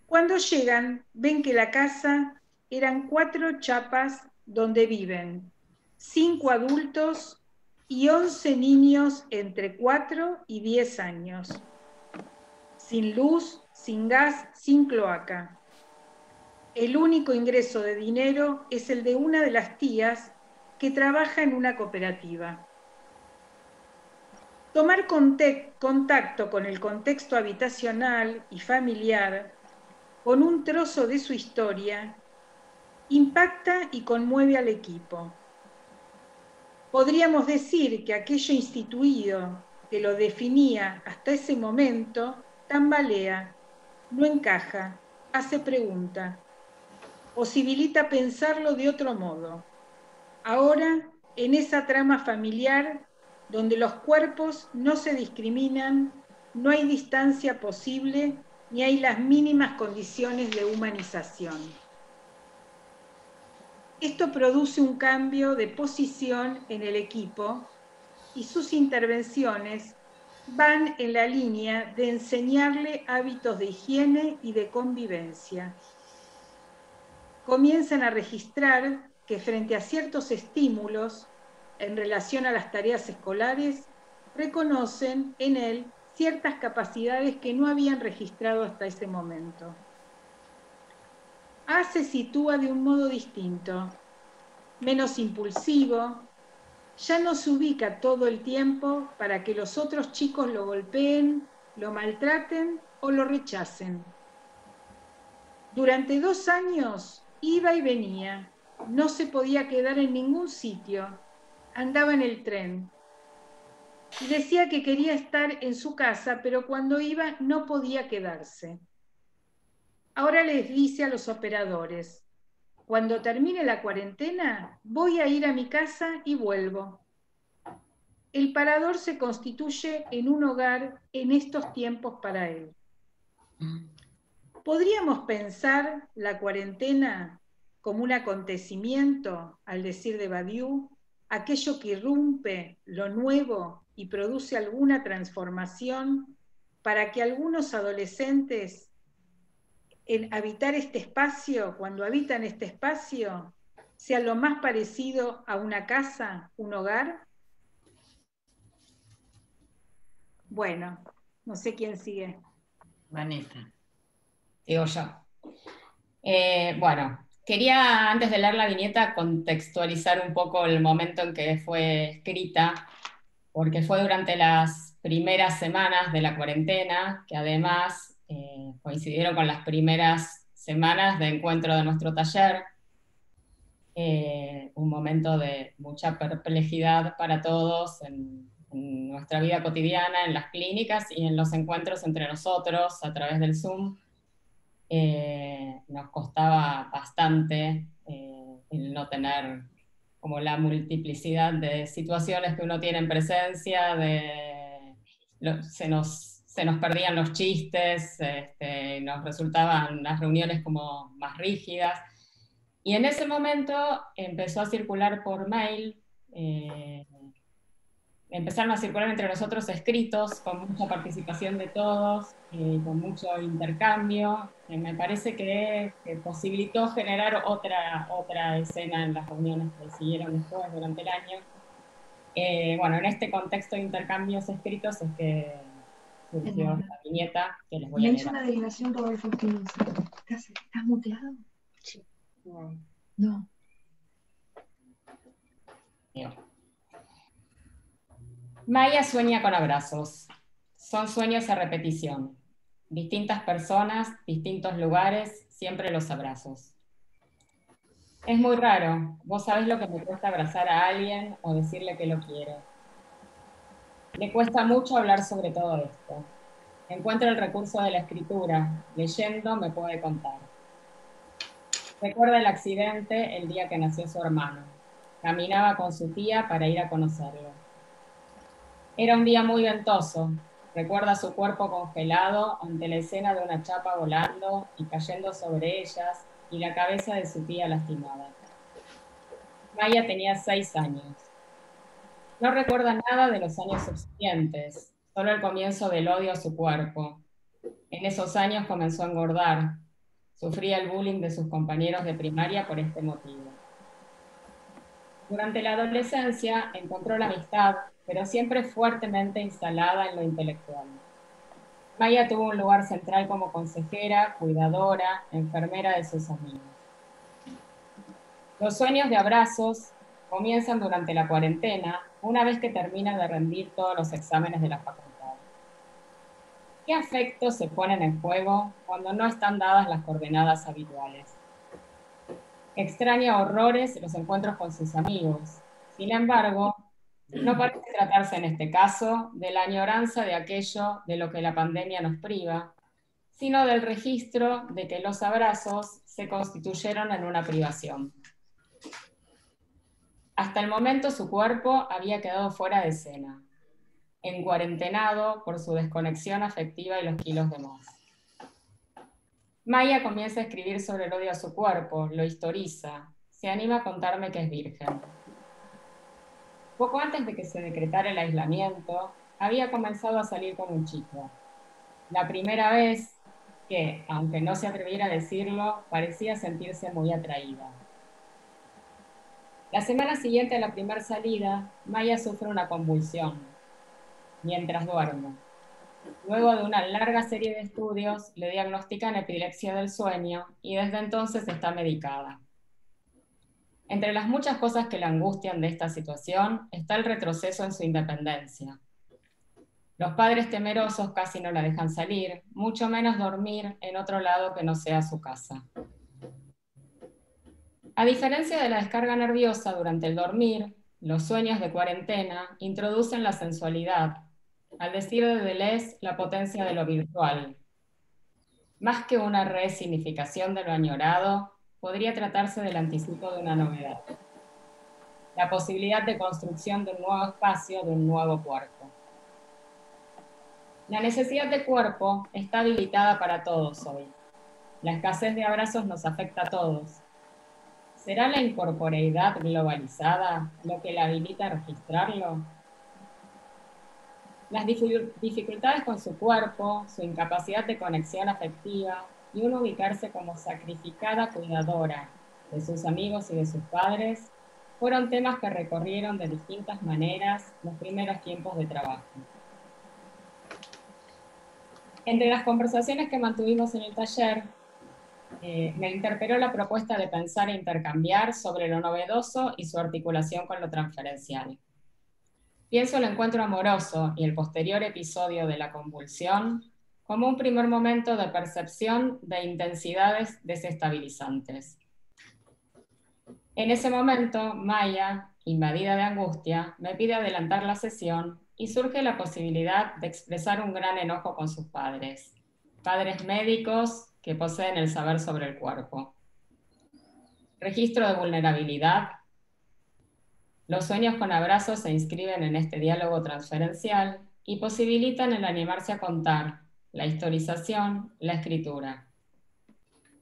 Cuando llegan, ven que la casa eran 4 chapas donde viven 5 adultos y 11 niños entre 4 y 10 años. Sin luz, sin gas, sin cloaca. El único ingreso de dinero es el de una de las tías que trabaja en una cooperativa. Tomar contacto con el contexto habitacional y familiar, con un trozo de su historia, impacta y conmueve al equipo. Podríamos decir que aquello instituido que lo definía hasta ese momento tambalea, no encaja, hace pregunta, posibilita pensarlo de otro modo. Ahora, en esa trama familiar, donde los cuerpos no se discriminan, no hay distancia posible, ni hay las mínimas condiciones de humanización. Esto produce un cambio de posición en el equipo y sus intervenciones van en la línea de enseñarle hábitos de higiene y de convivencia. Comienzan a registrar que frente a ciertos estímulos en relación a las tareas escolares, reconocen en él ciertas capacidades que no habían registrado hasta ese momento. A se sitúa de un modo distinto, menos impulsivo, ya no se ubica todo el tiempo para que los otros chicos lo golpeen, lo maltraten o lo rechacen. Durante 2 años iba y venía, no se podía quedar en ningún sitio, andaba en el tren. Y decía que quería estar en su casa, pero cuando iba no podía quedarse. Ahora les dice a los operadores: cuando termine la cuarentena, voy a ir a mi casa y vuelvo. El parador se constituye en un hogar en estos tiempos para él. ¿Podríamos pensar la cuarentena como un acontecimiento, al decir de Badiou, aquello que irrumpe lo nuevo y produce alguna transformación para que algunos adolescentes, en habitar este espacio, cuando habitan este espacio, sea lo más parecido a una casa, un hogar? Bueno, no sé quién sigue. Vanessa. Digo yo. Bueno, quería antes de leer la viñeta contextualizar un poco el momento en que fue escrita, porque fue durante las primeras semanas de la cuarentena, que además coincidieron con las primeras semanas de encuentro de nuestro taller. Un momento de mucha perplejidad para todos en nuestra vida cotidiana, en las clínicas y en los encuentros entre nosotros a través del Zoom. Nos costaba bastante el no tener como la multiplicidad de situaciones que uno tiene en presencia, se nos perdían los chistes, nos resultaban las reuniones como más rígidas. Y en ese momento empezó a circular por mail, empezaron a circular entre nosotros escritos con mucha participación de todos, con mucho intercambio. Me parece que posibilitó generar otra escena en las reuniones que siguieron después durante el año. Bueno, en este contexto de intercambios escritos es que surgió la viñeta que les voy a leer. Me hizo una derivación Rodolfo Espinosa. ¿Estás muteado? Sí. No. Maya sueña con abrazos. Son sueños a repetición. Distintas personas, distintos lugares, siempre los abrazos. Es muy raro. Vos sabés lo que me cuesta abrazar a alguien o decirle que lo quiero. Le cuesta mucho hablar sobre todo esto. Encuentro el recurso de la escritura. Leyendo me puede contar. Recuerda el accidente el día que nació su hermano. Caminaba con su tía para ir a conocerlo. Era un día muy ventoso. Recuerda su cuerpo congelado ante la escena de una chapa volando y cayendo sobre ellas y la cabeza de su tía lastimada. Maya tenía 6 años. No recuerda nada de los años subsiguientes, solo el comienzo del odio a su cuerpo. En esos años comenzó a engordar. Sufría el bullying de sus compañeros de primaria por este motivo. Durante la adolescencia encontró la amistad, pero siempre fuertemente instalada en lo intelectual. Maya tuvo un lugar central como consejera, cuidadora, enfermera de sus amigos. Los sueños de abrazos comienzan durante la cuarentena, una vez que termina de rendir todos los exámenes de la facultad. ¿Qué afectos se ponen en juego cuando no están dadas las coordenadas habituales? Extraña horrores los encuentros con sus amigos. Sin embargo, no parece tratarse en este caso de la añoranza de aquello de lo que la pandemia nos priva, sino del registro de que los abrazos se constituyeron en una privación. Hasta el momento su cuerpo había quedado fuera de escena, encuarentenado por su desconexión afectiva y los kilos de más. Maya comienza a escribir sobre el odio a su cuerpo, lo historiza, se anima a contarme que es virgen. Poco antes de que se decretara el aislamiento, había comenzado a salir con un chico. La primera vez que, aunque no se atreviera a decirlo, parecía sentirse muy atraída. La semana siguiente a la primera salida, Maya sufre una convulsión, mientras duerme. Luego de una larga serie de estudios, le diagnostican epilepsia del sueño y desde entonces está medicada. Entre las muchas cosas que la angustian de esta situación está el retroceso en su independencia. Los padres temerosos casi no la dejan salir, mucho menos dormir en otro lado que no sea su casa. A diferencia de la descarga nerviosa durante el dormir, los sueños de cuarentena introducen la sensualidad, al decir de Deleuze, la potencia de lo virtual. Más que una resignificación de lo añorado, podría tratarse del anticipo de una novedad. La posibilidad de construcción de un nuevo espacio, de un nuevo cuerpo. La necesidad de cuerpo está habilitada para todos hoy. La escasez de abrazos nos afecta a todos. ¿Será la incorporeidad globalizada lo que la habilita a registrarlo? Las dificultades con su cuerpo, su incapacidad de conexión afectiva y un ubicarse como sacrificada cuidadora de sus amigos y de sus padres fueron temas que recorrieron de distintas maneras los primeros tiempos de trabajo. Entre las conversaciones que mantuvimos en el taller, me interpeló la propuesta de pensar e intercambiar sobre lo novedoso y su articulación con lo transferencial. Pienso el encuentro amoroso y el posterior episodio de la convulsión como un primer momento de percepción de intensidades desestabilizantes. En ese momento, Maya, invadida de angustia, me pide adelantar la sesión y surge la posibilidad de expresar un gran enojo con sus padres médicos que poseen el saber sobre el cuerpo. Registro de vulnerabilidad. Los sueños con abrazos se inscriben en este diálogo transferencial y posibilitan el animarse a contar, la historización, la escritura.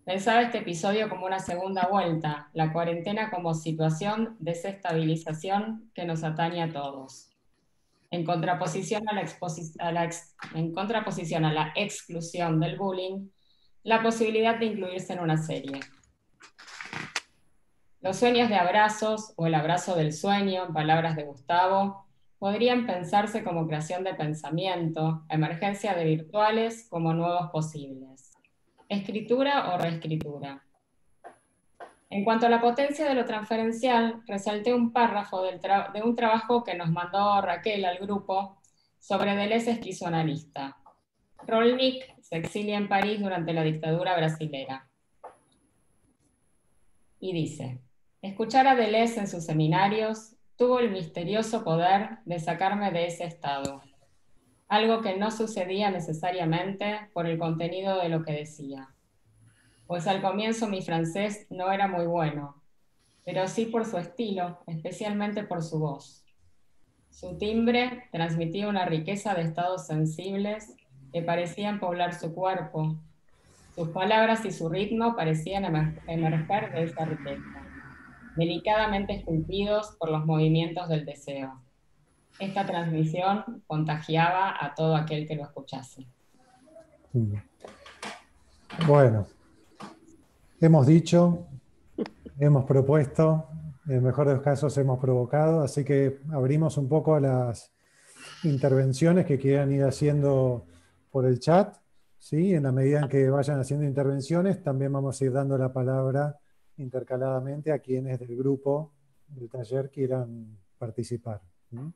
Pensaba este episodio como una segunda vuelta, la cuarentena como situación de desestabilización que nos atañe a todos. En contraposición a la exclusión del bullying, la posibilidad de incluirse en una serie. Los sueños de abrazos, o el abrazo del sueño, en palabras de Gustavo, podrían pensarse como creación de pensamiento, emergencia de virtuales como nuevos posibles. Escritura o reescritura. En cuanto a la potencia de lo transferencial, resalté un párrafo de un trabajo que nos mandó Raquel al grupo sobre Deleuze esquizoanalista. Rolnik se exilia en París durante la dictadura brasilera. Y dice, escuchar a Deleuze en sus seminarios tuvo el misterioso poder de sacarme de ese estado, algo que no sucedía necesariamente por el contenido de lo que decía. Pues al comienzo mi francés no era muy bueno, pero sí por su estilo, especialmente por su voz. Su timbre transmitía una riqueza de estados sensibles que parecían poblar su cuerpo. Sus palabras y su ritmo parecían emerger de esa riqueza, delicadamente esculpidos por los movimientos del deseo. Esta transmisión contagiaba a todo aquel que lo escuchase. Bueno, hemos dicho, hemos propuesto, en el mejor de los casos hemos provocado, así que abrimos un poco a las intervenciones que quieran ir haciendo por el chat, ¿sí? En la medida en que vayan haciendo intervenciones, también vamos a ir dando la palabra intercaladamente a quienes del grupo del taller quieran participar, ¿no?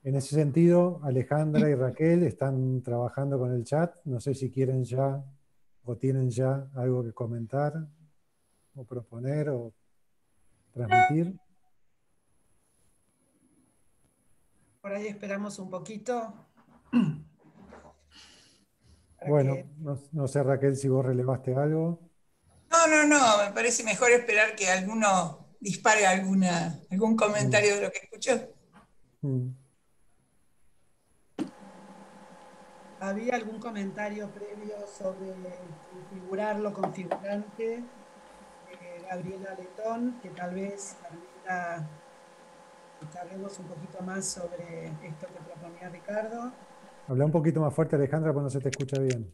En ese sentido, Alejandra y Raquel están trabajando con el chat. No sé si quieren ya o tienen ya algo que comentar o proponer o transmitir. Por ahí esperamos un poquito. Bueno, no sé, Raquel, si vos relevaste algo. No, me parece mejor esperar que alguno dispare algún comentario de lo que escuchó. ¿Había algún comentario previo sobre configurar lo configurante de Gabriela Letón, que tal vez permita que charlemos un poquito más sobre esto que proponía Ricardo? Habla un poquito más fuerte, Alejandra, porque no se te escucha bien.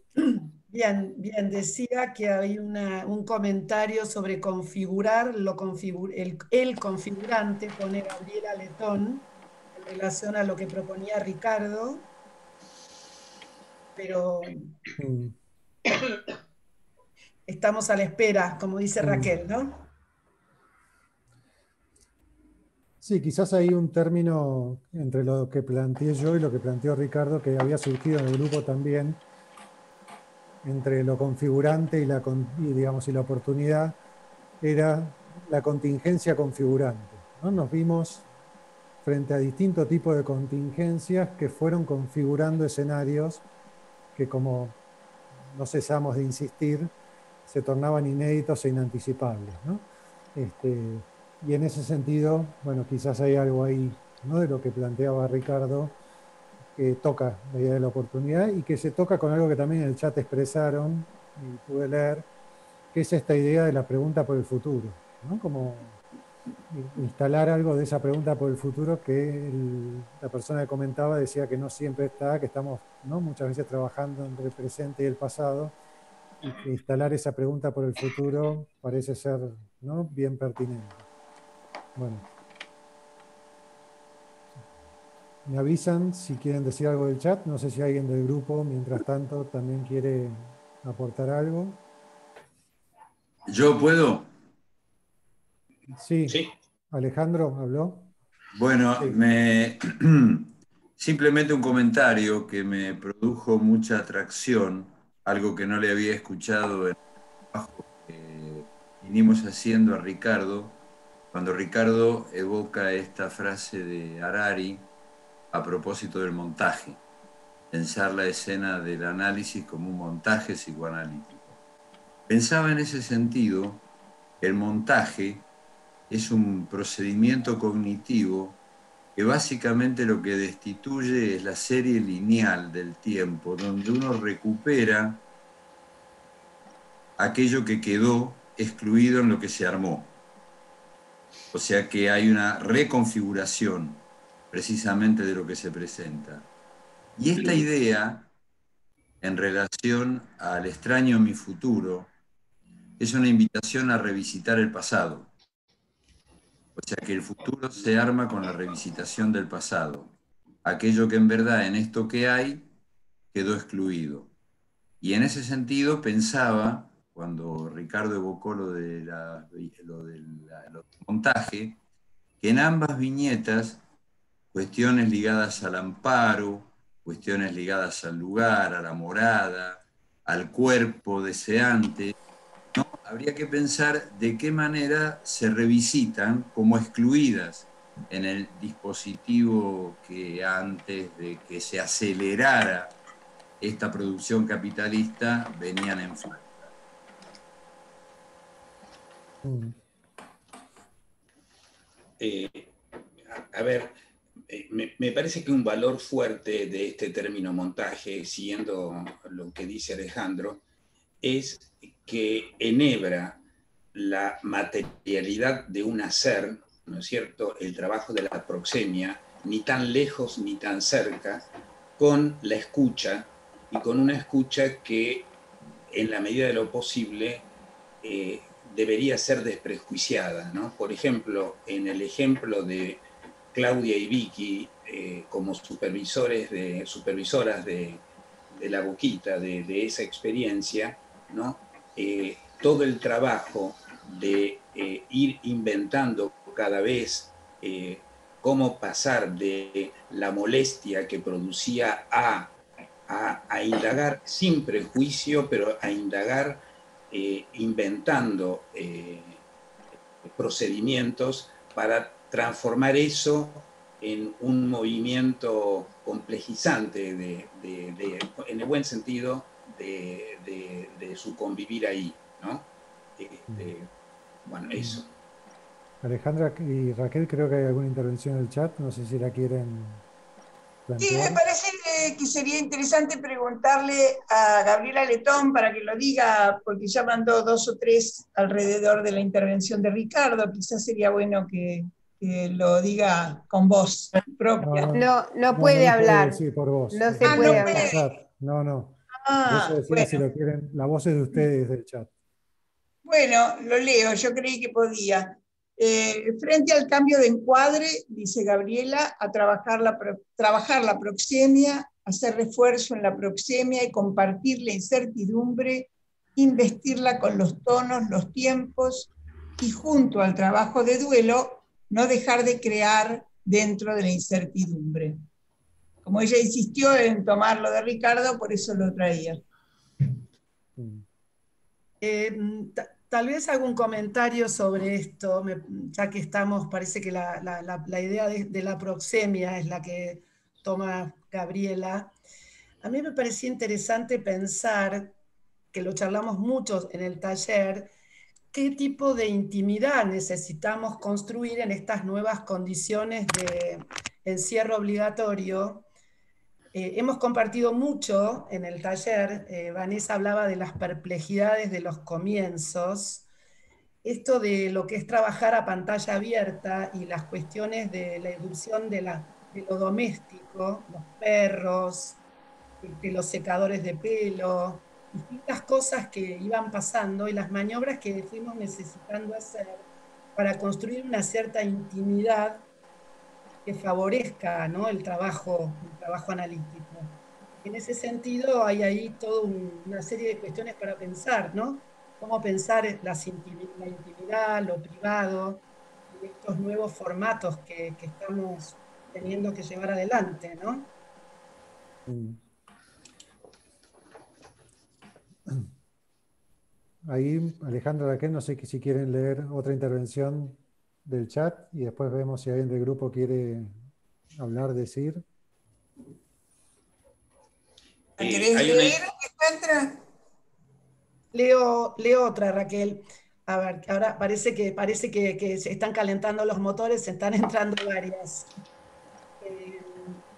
Bien, decía que hay un comentario sobre configurar el configurante, pone Gabriela Letón, en relación a lo que proponía Ricardo, pero estamos a la espera, como dice Raquel, ¿no? Sí, quizás hay un término entre lo que planteé yo y lo que planteó Ricardo, que había surgido en el grupo también, entre lo configurante y digamos, y la oportunidad, era la contingencia configurante, ¿no? Nos vimos frente a distintos tipos de contingencias que fueron configurando escenarios que, como no cesamos de insistir, se tornaban inéditos e inanticipables, ¿no? Y en ese sentido, bueno, quizás hay algo ahí, ¿no?, de lo que planteaba Ricardo, que toca la idea de la oportunidad y que se toca con algo que también en el chat expresaron y pude leer, que es esta idea de la pregunta por el futuro, ¿no? Como instalar algo de esa pregunta por el futuro que la persona que comentaba decía que no siempre está, que estamos, ¿no?, muchas veces trabajando entre el presente y el pasado, y que instalar esa pregunta por el futuro parece ser, ¿no?, bien pertinente. Bueno. Me avisan si quieren decir algo del chat. No sé si alguien del grupo, mientras tanto, también quiere aportar algo. ¿Yo puedo? Sí. Sí. Alejandro, ¿habló? Bueno, sí. Simplemente un comentario que me produjo mucha atracción, algo que no le había escuchado en el trabajo que vinimos haciendo a Ricardo, cuando Ricardo evoca esta frase de Harari a propósito del montaje, pensar la escena del análisis como un montaje psicoanalítico. Pensaba en ese sentido que el montaje es un procedimiento cognitivo que básicamente lo que destituye es la serie lineal del tiempo, donde uno recupera aquello que quedó excluido en lo que se armó. O sea que hay una reconfiguración precisamente de lo que se presenta. Y esta idea, en relación al extraño mi futuro, es una invitación a revisitar el pasado. O sea que el futuro se arma con la revisitación del pasado. Aquello que en verdad en esto que hay quedó excluido. Y en ese sentido pensaba, cuando Ricardo evocó lo del montaje, que en ambas viñetas, cuestiones ligadas al amparo, cuestiones ligadas al lugar, a la morada, al cuerpo deseante, ¿no? Habría que pensar de qué manera se revisitan como excluidas en el dispositivo que antes de que se acelerara esta producción capitalista venían en falta. A ver, me parece que un valor fuerte de este término montaje, siguiendo lo que dice Alejandro, es que enhebra la materialidad de un hacer, ¿no es cierto?, el trabajo de la proxemia, ni tan lejos ni tan cerca, con la escucha, y con una escucha que, en la medida de lo posible, debería ser desprejuiciada, ¿no? Por ejemplo, en el ejemplo de Claudia y Vicky como supervisoras de la boquita, de esa experiencia, ¿no? Todo el trabajo de ir inventando cada vez cómo pasar de la molestia que producía a indagar sin prejuicio, pero a indagar inventando procedimientos para transformar eso en un movimiento complejizante en el buen sentido de su convivir ahí, ¿no? Bueno, eso. Alejandra y Raquel, creo que hay alguna intervención en el chat, no sé si la quieren plantear. Sí, me parece que sería interesante preguntarle a Gabriela Letón para que lo diga, porque ya mandó 2 o 3 alrededor de la intervención de Ricardo, quizás sería bueno que lo diga con voz propia. No puede hablar. Sí, por voz. No se puede hablar. No. Por eso decía, bueno, si lo quieren, la voz es de ustedes del chat. Bueno, lo leo, yo creí que podía. Frente al cambio de encuadre, dice Gabriela, a trabajar la proxemia, hacer refuerzo en la proxemia y compartir la incertidumbre, investirla con los tonos, los tiempos, y junto al trabajo de duelo, no dejar de crear dentro de la incertidumbre. Como ella insistió en tomarlo de Ricardo, por eso lo traía. Tal vez algún comentario sobre esto, ya que estamos, parece que la idea de la proxemia es la que toma Gabriela. A mí me parecía interesante pensar, que lo charlamos mucho en el taller, qué tipo de intimidad necesitamos construir en estas nuevas condiciones de encierro obligatorio. Hemos compartido mucho en el taller, Vanessa hablaba de las perplejidades de los comienzos, esto de lo que es trabajar a pantalla abierta y las cuestiones de la irrupción de lo doméstico, los perros, los secadores de pelo, distintas cosas que iban pasando y las maniobras que fuimos necesitando hacer para construir una cierta intimidad que favorezca, ¿no?, el trabajo analítico. En ese sentido hay ahí toda una serie de cuestiones para pensar, ¿no? Cómo pensar la intimidad, lo privado, y estos nuevos formatos que estamos teniendo que llevar adelante, ¿no? Ahí, Alejandra, Raquel, no sé si quieren leer otra intervención del chat y después vemos si alguien del grupo quiere hablar, decir. ¿Querés leer, Alejandra? Leo otra, Raquel. A ver, ahora parece que se están calentando los motores, se están entrando varias.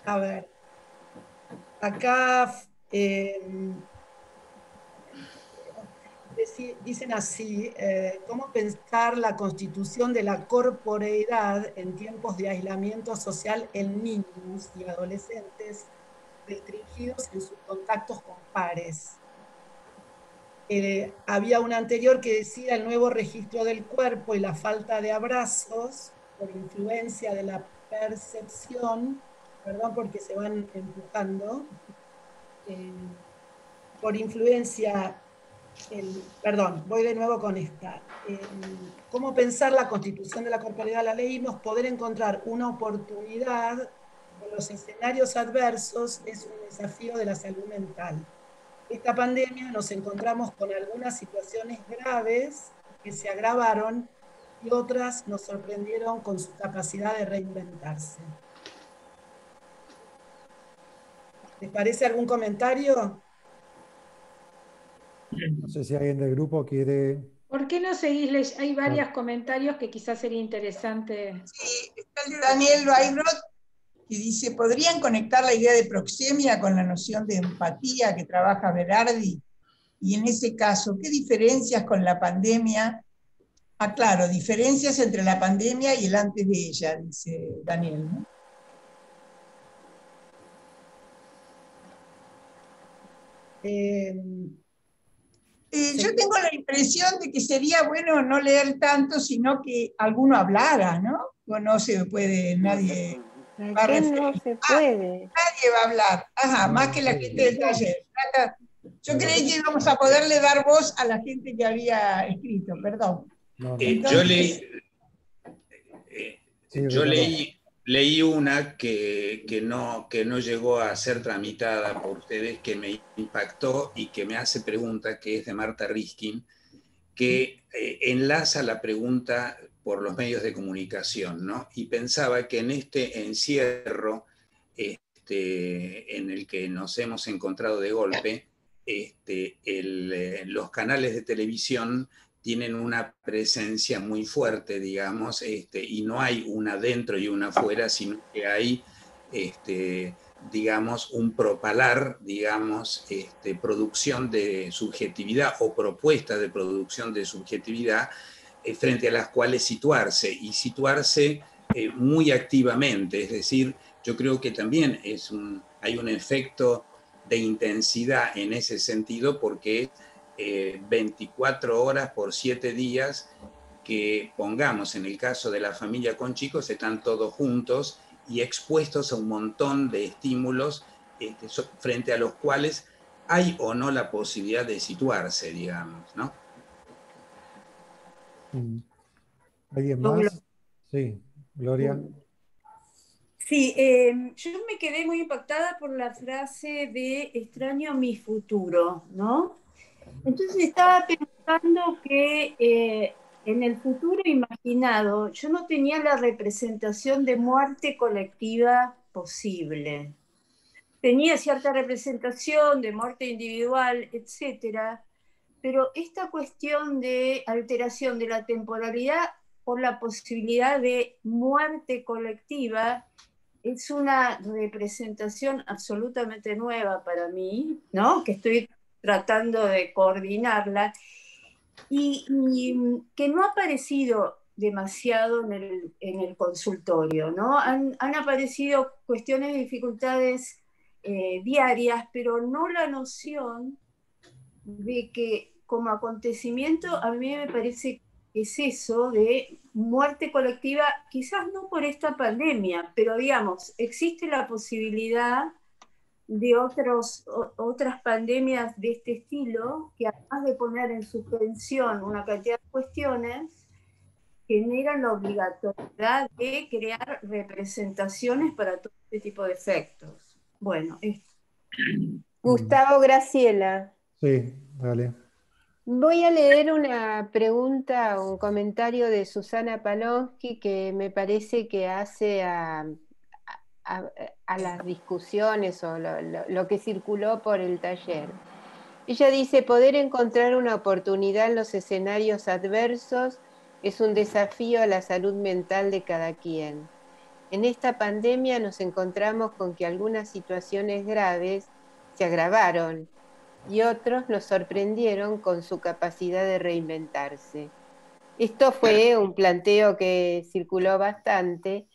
A ver, acá dicen así, ¿cómo pensar la constitución de la corporeidad en tiempos de aislamiento social en niños y adolescentes restringidos en sus contactos con pares? Había una anterior que decía el nuevo registro del cuerpo y la falta de abrazos por influencia de la percepción, perdón porque se van empujando, por influencia, perdón, voy de nuevo con esta. ¿Cómo pensar la constitución de la corporalidad? La leímos, poder encontrar una oportunidad en los escenarios adversos es un desafío de la salud mental. Esta pandemia nos encontramos con algunas situaciones graves que se agravaron y otras nos sorprendieron con su capacidad de reinventarse. ¿Les parece algún comentario? No sé si alguien del grupo quiere... ¿Por qué no seguís? Hay varios comentarios que quizás sería interesante. Sí, está el Daniel Bayrot, que dice, ¿podrían conectar la idea de proxemia con la noción de empatía que trabaja Berardi? Y en ese caso, ¿qué diferencias con la pandemia? Ah, claro, diferencias entre la pandemia y el antes de ella, dice Daniel, ¿no? Yo tengo la impresión de que sería bueno no leer tanto, sino que alguno hablara, ¿no? O no se puede, nadie va a referir. No se puede. Nadie va a hablar, ajá, más que la gente del taller. Yo creí que íbamos a poderle dar voz a la gente que había escrito, perdón. Entonces, yo leí una que no llegó a ser tramitada por ustedes, que me impactó y que me hace pregunta, que es de Marta Riskin, que enlaza la pregunta por los medios de comunicación, ¿no? Y pensaba que en este encierro en el que nos hemos encontrado de golpe, los canales de televisión tienen una presencia muy fuerte, digamos, y no hay una adentro y una afuera, sino que hay, digamos, un propalar, digamos, producción de subjetividad o propuesta de producción de subjetividad frente a las cuales situarse, y situarse muy activamente. Es decir, yo creo que también hay un efecto de intensidad en ese sentido, porque 24 horas por 7 días que, pongamos, en el caso de la familia con chicos, están todos juntos y expuestos a un montón de estímulos frente a los cuales hay o no la posibilidad de situarse, digamos, ¿no? ¿Alguien más? Sí, Gloria. Sí, yo me quedé muy impactada por la frase de extraño mi futuro, ¿no? Entonces estaba pensando que en el futuro imaginado yo no tenía la representación de muerte colectiva posible. Tenía cierta representación de muerte individual, etcétera, pero esta cuestión de alteración de la temporalidad por la posibilidad de muerte colectiva es una representación absolutamente nueva para mí, ¿no? Que estoy tratando de coordinarla y que no ha aparecido demasiado en el consultorio, ¿no? Han aparecido cuestiones de dificultades diarias, pero no la noción de que como acontecimiento a mí me parece que es eso de muerte colectiva, quizás no por esta pandemia, pero digamos, existe la posibilidad de otras pandemias de este estilo, que además de poner en suspensión una cantidad de cuestiones, generan la obligatoriedad de crear representaciones para todo este tipo de efectos. Bueno, Gustavo, Graciela. Sí, dale. Voy a leer una pregunta, un comentario de Susana Palonsky que me parece que hace a las discusiones o lo que circuló por el taller. Ella dice, poder encontrar una oportunidad en los escenarios adversos es un desafío a la salud mental de cada quien. En esta pandemia nos encontramos con que algunas situaciones graves se agravaron y otros nos sorprendieron con su capacidad de reinventarse. Esto fue un planteo que circuló bastante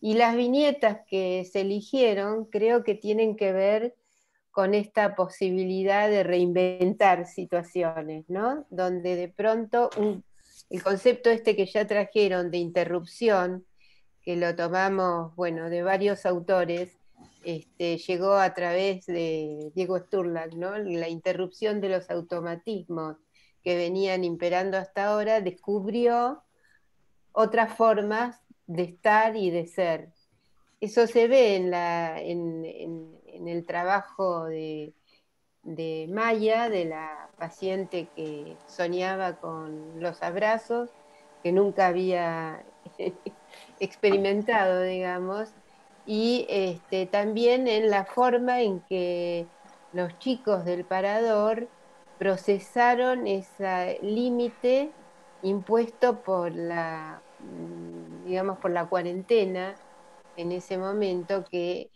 y las viñetas que se eligieron creo que tienen que ver con esta posibilidad de reinventar situaciones, ¿no? Donde de pronto el concepto este que ya trajeron de interrupción, que lo tomamos, bueno, de varios autores, llegó a través de Diego Sturlack, ¿no? La interrupción de los automatismos que venían imperando hasta ahora, descubrió otras formas de estar y de ser. Eso se ve en el trabajo de Maya, de la paciente que soñaba con los abrazos, que nunca había experimentado, digamos, y también en la forma en que los chicos del Parador procesaron ese límite impuesto por digamos, por la cuarentena en ese momento, que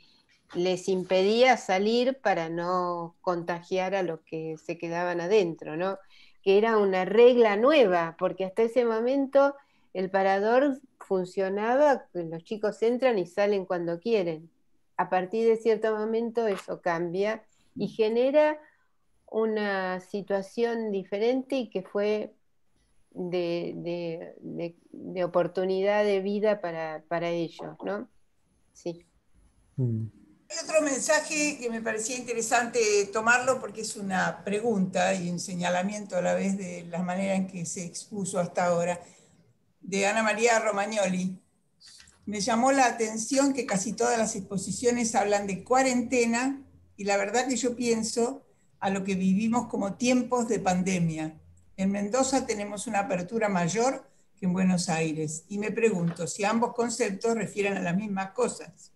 les impedía salir para no contagiar a los que se quedaban adentro, ¿no? Que era una regla nueva, porque hasta ese momento el Parador funcionaba, los chicos entran y salen cuando quieren. A partir de cierto momento eso cambia y genera una situación diferente y que fue de oportunidad de vida para ellos, ¿no? Sí. Hay otro mensaje que me parecía interesante tomarlo porque es una pregunta y un señalamiento a la vez de la manera en que se expuso hasta ahora, de Ana María Romagnoli. Me llamó la atención que casi todas las exposiciones hablan de cuarentena y la verdad que yo pienso a lo que vivimos como tiempos de pandemia. En Mendoza tenemos una apertura mayor que en Buenos Aires y me pregunto si ambos conceptos refieren a las mismas cosas.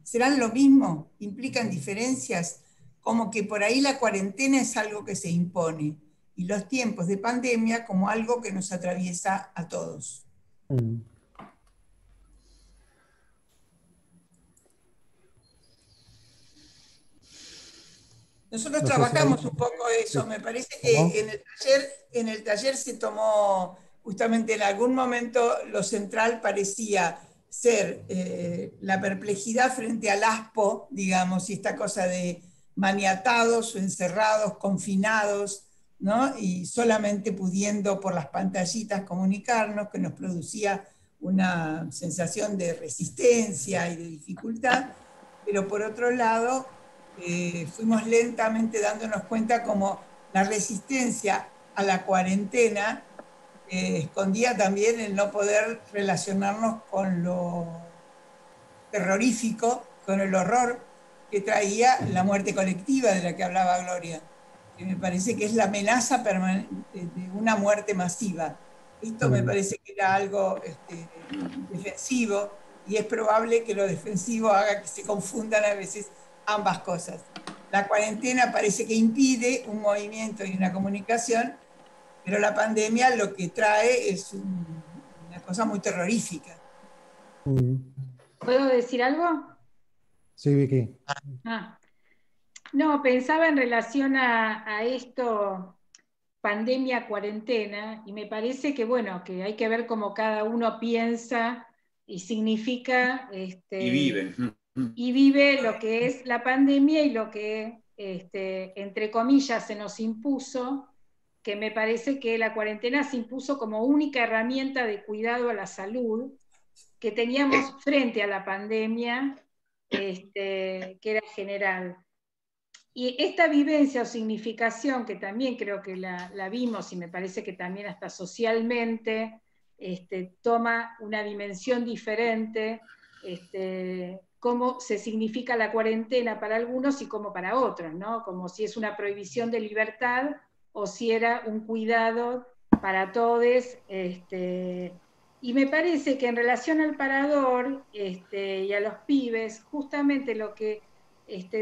¿Serán lo mismo? ¿Implican diferencias? Como que por ahí la cuarentena es algo que se impone y los tiempos de pandemia como algo que nos atraviesa a todos. Nosotros trabajamos un poco eso, me parece que en el taller se tomó justamente en algún momento lo central parecía ser la perplejidad frente al aspo, digamos, y esta cosa de maniatados o encerrados, confinados, ¿no? Y solamente pudiendo por las pantallitas comunicarnos, que nos producía una sensación de resistencia y de dificultad, pero por otro lado fuimos lentamente dándonos cuenta como la resistencia a la cuarentena escondía también el no poder relacionarnos con lo terrorífico, con el horror que traía la muerte colectiva de la que hablaba Gloria, que me parece que es la amenaza permanente de una muerte masiva. Esto me parece que era algo defensivo, y es probable que lo defensivo haga que se confundan a veces ambas cosas. La cuarentena parece que impide un movimiento y una comunicación, pero la pandemia lo que trae es una cosa muy terrorífica. ¿Puedo decir algo? Sí, Vicky. No, pensaba en relación a esto, pandemia, cuarentena, y me parece que, bueno, que hay que ver cómo cada uno piensa y significa y vive lo que es la pandemia y lo que, entre comillas, se nos impuso, que me parece que la cuarentena se impuso como única herramienta de cuidado a la salud que teníamos frente a la pandemia, que era general. Y esta vivencia o significación, que también creo que la vimos y me parece que también hasta socialmente toma una dimensión diferente, cómo se significa la cuarentena para algunos y cómo para otros, ¿no? Como si es una prohibición de libertad o si era un cuidado para todos. Y me parece que en relación al parador y a los pibes, justamente lo que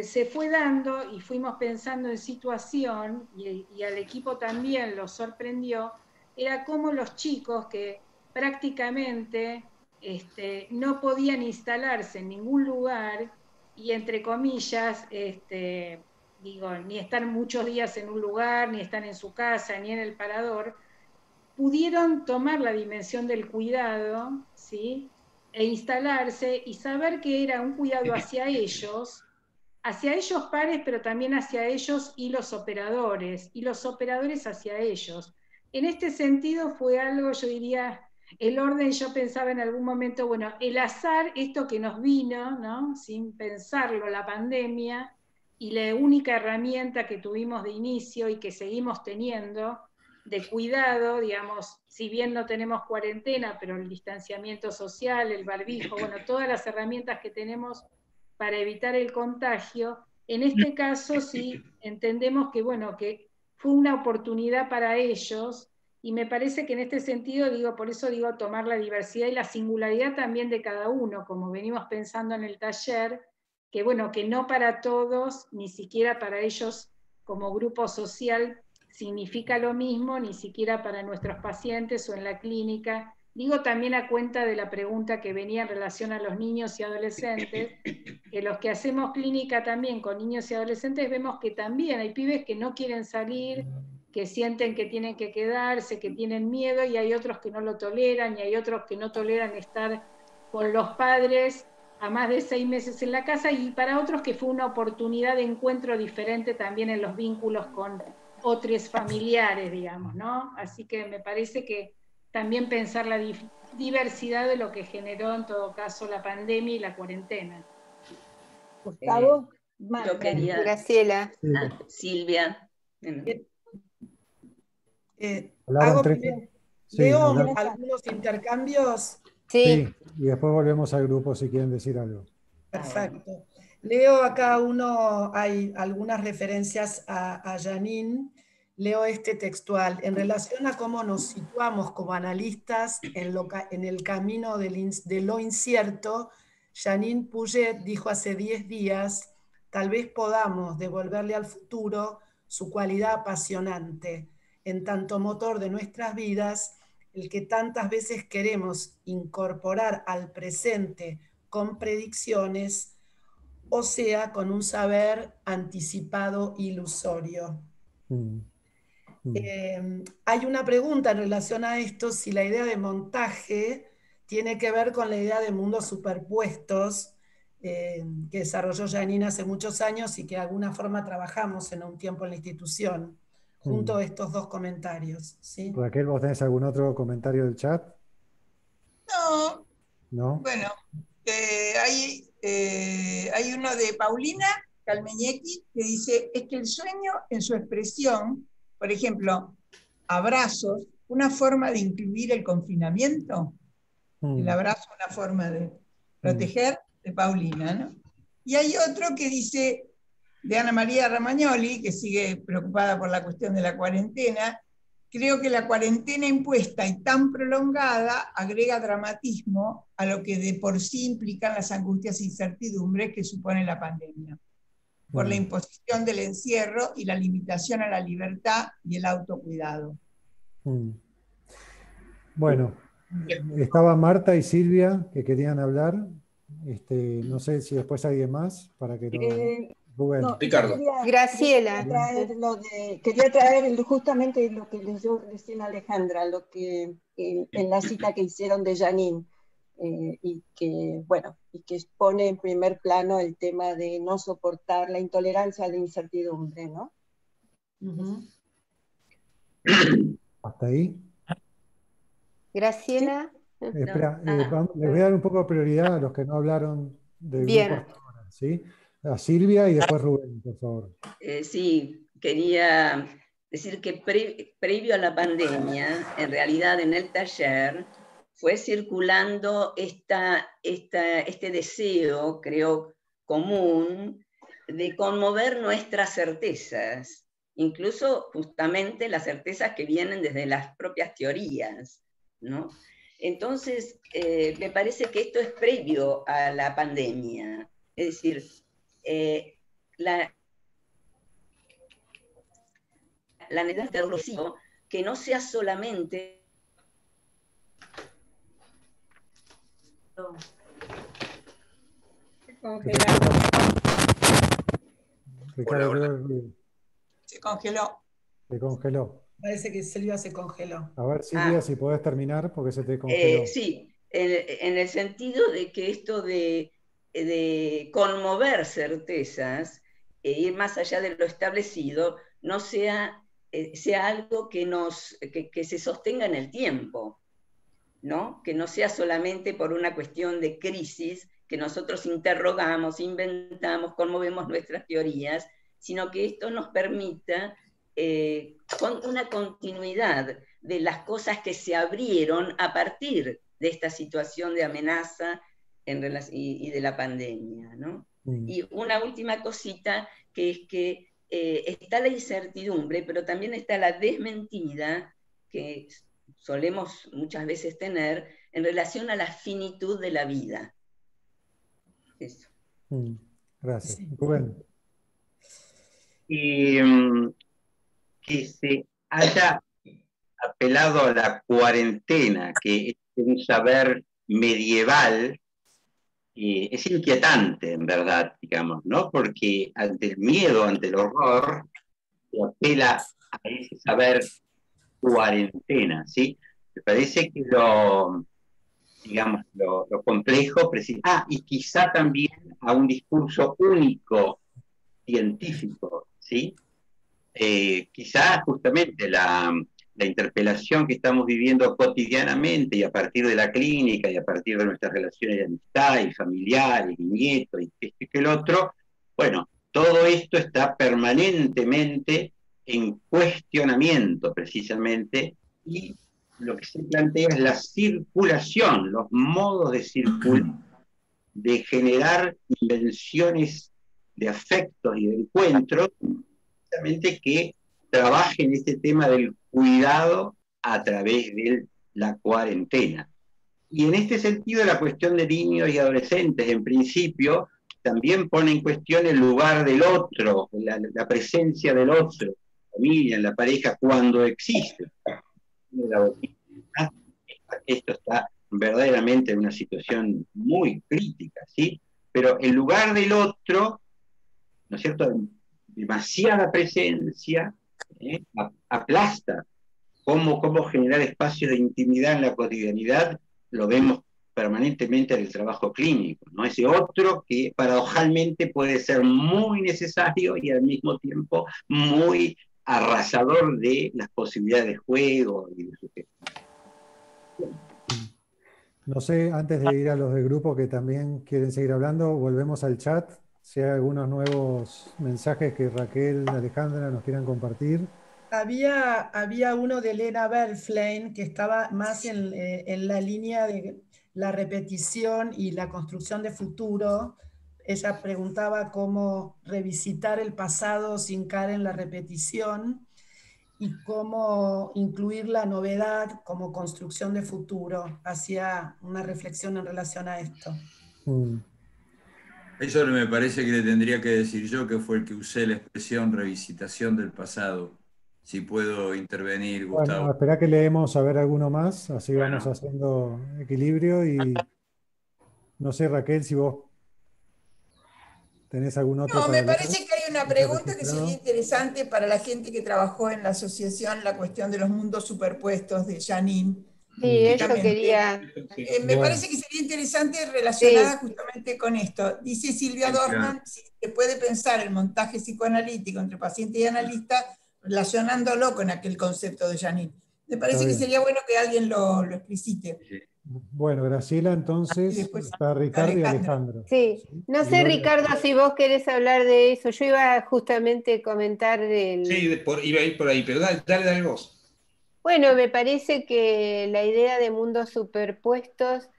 se fue dando y fuimos pensando en situación, y al equipo también lo sorprendió, era cómo los chicos que prácticamente no podían instalarse en ningún lugar, y entre comillas, digo, ni estar muchos días en un lugar, ni estar en su casa, ni en el parador, pudieron tomar la dimensión del cuidado, ¿sí? E instalarse y saber que era un cuidado hacia ellos pares, pero también hacia ellos y los operadores hacia ellos. En este sentido fue algo, yo diría, el orden, yo pensaba en algún momento, bueno, el azar, esto que nos vino, ¿no? Sin pensarlo, la pandemia, y la única herramienta que tuvimos de inicio y que seguimos teniendo, de cuidado, digamos, si bien no tenemos cuarentena, pero el distanciamiento social, el barbijo, bueno, todas las herramientas que tenemos para evitar el contagio, en este caso sí entendemos que, bueno, que fue una oportunidad para ellos, y me parece que en este sentido, digo, por eso digo tomar la diversidad y la singularidad también de cada uno, como venimos pensando en el taller, que bueno, que no para todos, ni siquiera para ellos como grupo social significa lo mismo, ni siquiera para nuestros pacientes o en la clínica. Digo también a cuenta de la pregunta que venía en relación a los niños y adolescentes, que los que hacemos clínica también con niños y adolescentes vemos que también hay pibes que no quieren salir, que sienten que tienen que quedarse, que tienen miedo, y hay otros que no lo toleran, y hay otros que no toleran estar con los padres a más de 6 meses en la casa, y para otros que fue una oportunidad de encuentro diferente también en los vínculos con otros familiares, digamos, ¿no? Así que me parece que también pensar la diversidad de lo que generó en todo caso la pandemia y la cuarentena. Gustavo, yo quería... Graciela. Silvia. Hago primero. ¿Leo algunos intercambios? Sí, y después volvemos al grupo si quieren decir algo. Perfecto. Leo acá hay algunas referencias a Janine. Leo este textual. En relación a cómo nos situamos como analistas en el camino de lo incierto, Janine Puget dijo hace 10 días, tal vez podamos devolverle al futuro su cualidad apasionante, en tanto motor de nuestras vidas, el que tantas veces queremos incorporar al presente con predicciones, o sea, con un saber anticipado ilusorio. Hay una pregunta en relación a esto, si la idea de montaje tiene que ver con la idea de mundos superpuestos que desarrolló Janine hace muchos años y que de alguna forma trabajamos en un tiempo en la institución, junto a estos dos comentarios. ¿Sí? Raquel, ¿vos tenés algún otro comentario del chat? No. ¿No? Bueno, hay uno de Paulina Calmeñequi que dice, es que el sueño en su expresión, por ejemplo, abrazos, una forma de incluir el confinamiento. El abrazo, una forma de proteger, de Paulina, ¿no? Y hay otro que dice, de Ana María Ramagnoli, que sigue preocupada por la cuestión de la cuarentena: creo que la cuarentena impuesta y tan prolongada agrega dramatismo a lo que de por sí implican las angustias e incertidumbres que supone la pandemia, por la imposición del encierro y la limitación a la libertad y el autocuidado. Bueno, estaba Marta y Silvia que querían hablar. No sé si después alguien más para que lo... Rubén. No, Ricardo. Graciela. Quería traer justamente lo que leyó recién Alejandra, lo que en la cita que hicieron de Janine, y que pone en primer plano el tema de no soportar la intolerancia a la incertidumbre, ¿no? ¿Hasta ahí? Graciela. Espera, les voy a dar un poco de prioridad a los que no hablaron del grupo hasta ahora, ¿sí? A Silvia y después Rubén, por favor. Sí, quería decir que previo a la pandemia, en realidad en el taller, fue circulando este deseo, creo, común, de conmover nuestras certezas, incluso justamente las certezas que vienen desde las propias teorías, ¿no? Entonces, me parece que esto es previo a la pandemia, es decir, la necesidad de algo que no sea solamente Se congeló. Se congeló. Parece que Silvia se congeló. A ver, Silvia, si podés terminar, porque se te congeló. Sí, en el sentido de que esto de conmover certezas e ir más allá de lo establecido no sea algo que se sostenga en el tiempo, ¿no? Que no sea solamente por una cuestión de crisis que nosotros interrogamos, inventamos, conmovemos nuestras teorías, sino que esto nos permita con una continuidad de las cosas que se abrieron a partir de esta situación de amenaza y de la pandemia, ¿no? Y una última cosita, que es que está la incertidumbre, pero también está la desmentida que solemos muchas veces tener en relación a la finitud de la vida. Eso. Gracias. Rubén. Que se haya apelado a la cuarentena, que es un saber medieval, es inquietante, en verdad, digamos, ¿no? Porque ante el miedo, ante el horror, se apela a ese saber cuarentena, ¿sí? Me parece que lo complejo, y quizá también a un discurso único, científico, ¿sí? Quizá justamente la interpelación que estamos viviendo cotidianamente y a partir de la clínica y a partir de nuestras relaciones de amistad y familiares y nietos y esto y que el otro, bueno, todo esto está permanentemente en cuestionamiento precisamente, y lo que se plantea es la circulación, los modos de circular, de generar invenciones de afectos y de encuentros, precisamente que trabajen este tema del cuidado a través de la cuarentena. Y en este sentido, la cuestión de niños y adolescentes, en principio, también pone en cuestión el lugar del otro, la presencia del otro, en la familia, en la pareja, cuando existe. Esto está verdaderamente en una situación muy crítica, ¿sí? Pero el lugar del otro, ¿no es cierto?, demasiada presencia, aplasta. Cómo generar espacios de intimidad en la cotidianidad lo vemos permanentemente en el trabajo clínico, ¿no? Ese otro que paradojalmente puede ser muy necesario y al mismo tiempo muy arrasador de las posibilidades de juego y de su gestión. No sé, antes de ir a los del grupo que también quieren seguir hablando, volvemos al chat. Si hay algunos nuevos mensajes que Raquel, Alejandra nos quieran compartir, Había uno de Elena Berflein que estaba más en la línea de la repetición y la construcción de futuro. Ella preguntaba cómo revisitar el pasado sin caer en la repetición y cómo incluir la novedad como construcción de futuro. Hacía una reflexión en relación a esto. Eso me parece que le tendría que decir yo, que fue el que usé la expresión revisitación del pasado. Si puedo intervenir, Gustavo. Bueno, espera que leemos a ver alguno más, así vamos haciendo equilibrio y no sé, Raquel, si vos tenés algún otro No, para me leer. parece que hay una pregunta que sería interesante para la gente que trabajó en la asociación, la cuestión de los mundos superpuestos de Janine. Sí, eso quería. Me parece que sería interesante relacionada justamente con esto. Dice Silvia Dornan, si se puede pensar el montaje psicoanalítico entre paciente y analista relacionándolo con aquel concepto de Janine. Me parece que sería bueno que alguien lo explicite. Bueno, Graciela, entonces está Ricardo y Alejandro. Sí, no sé, Ricardo, si vos querés hablar de eso. Yo iba justamente a comentar del... Sí, iba a ir por ahí, pero dale vos. Bueno, me parece que la idea de mundos superpuestos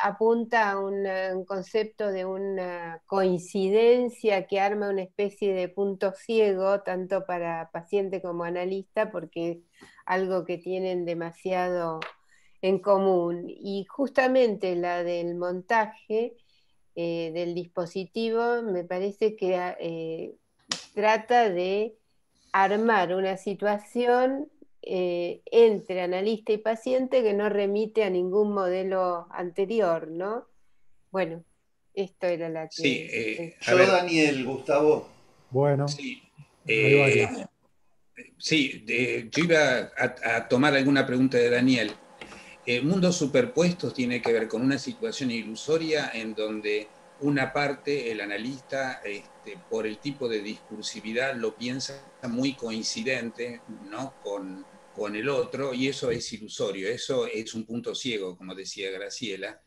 apunta a un concepto de una coincidencia que arma una especie de punto ciego, tanto para paciente como analista, porque es algo que tienen demasiado en común. Y justamente la del montaje del dispositivo me parece que trata de armar una situación entre analista y paciente que no remite a ningún modelo anterior, ¿no? Bueno, esto era la que... Sí, yo, Daniel, Gustavo. Bueno. Sí, yo iba a tomar alguna pregunta de Daniel. Mundos superpuestos tiene que ver con una situación ilusoria en donde una parte, el analista, por el tipo de discursividad, lo piensa muy coincidente, ¿no?, con el otro, y eso es ilusorio, eso es un punto ciego, como decía Graciela.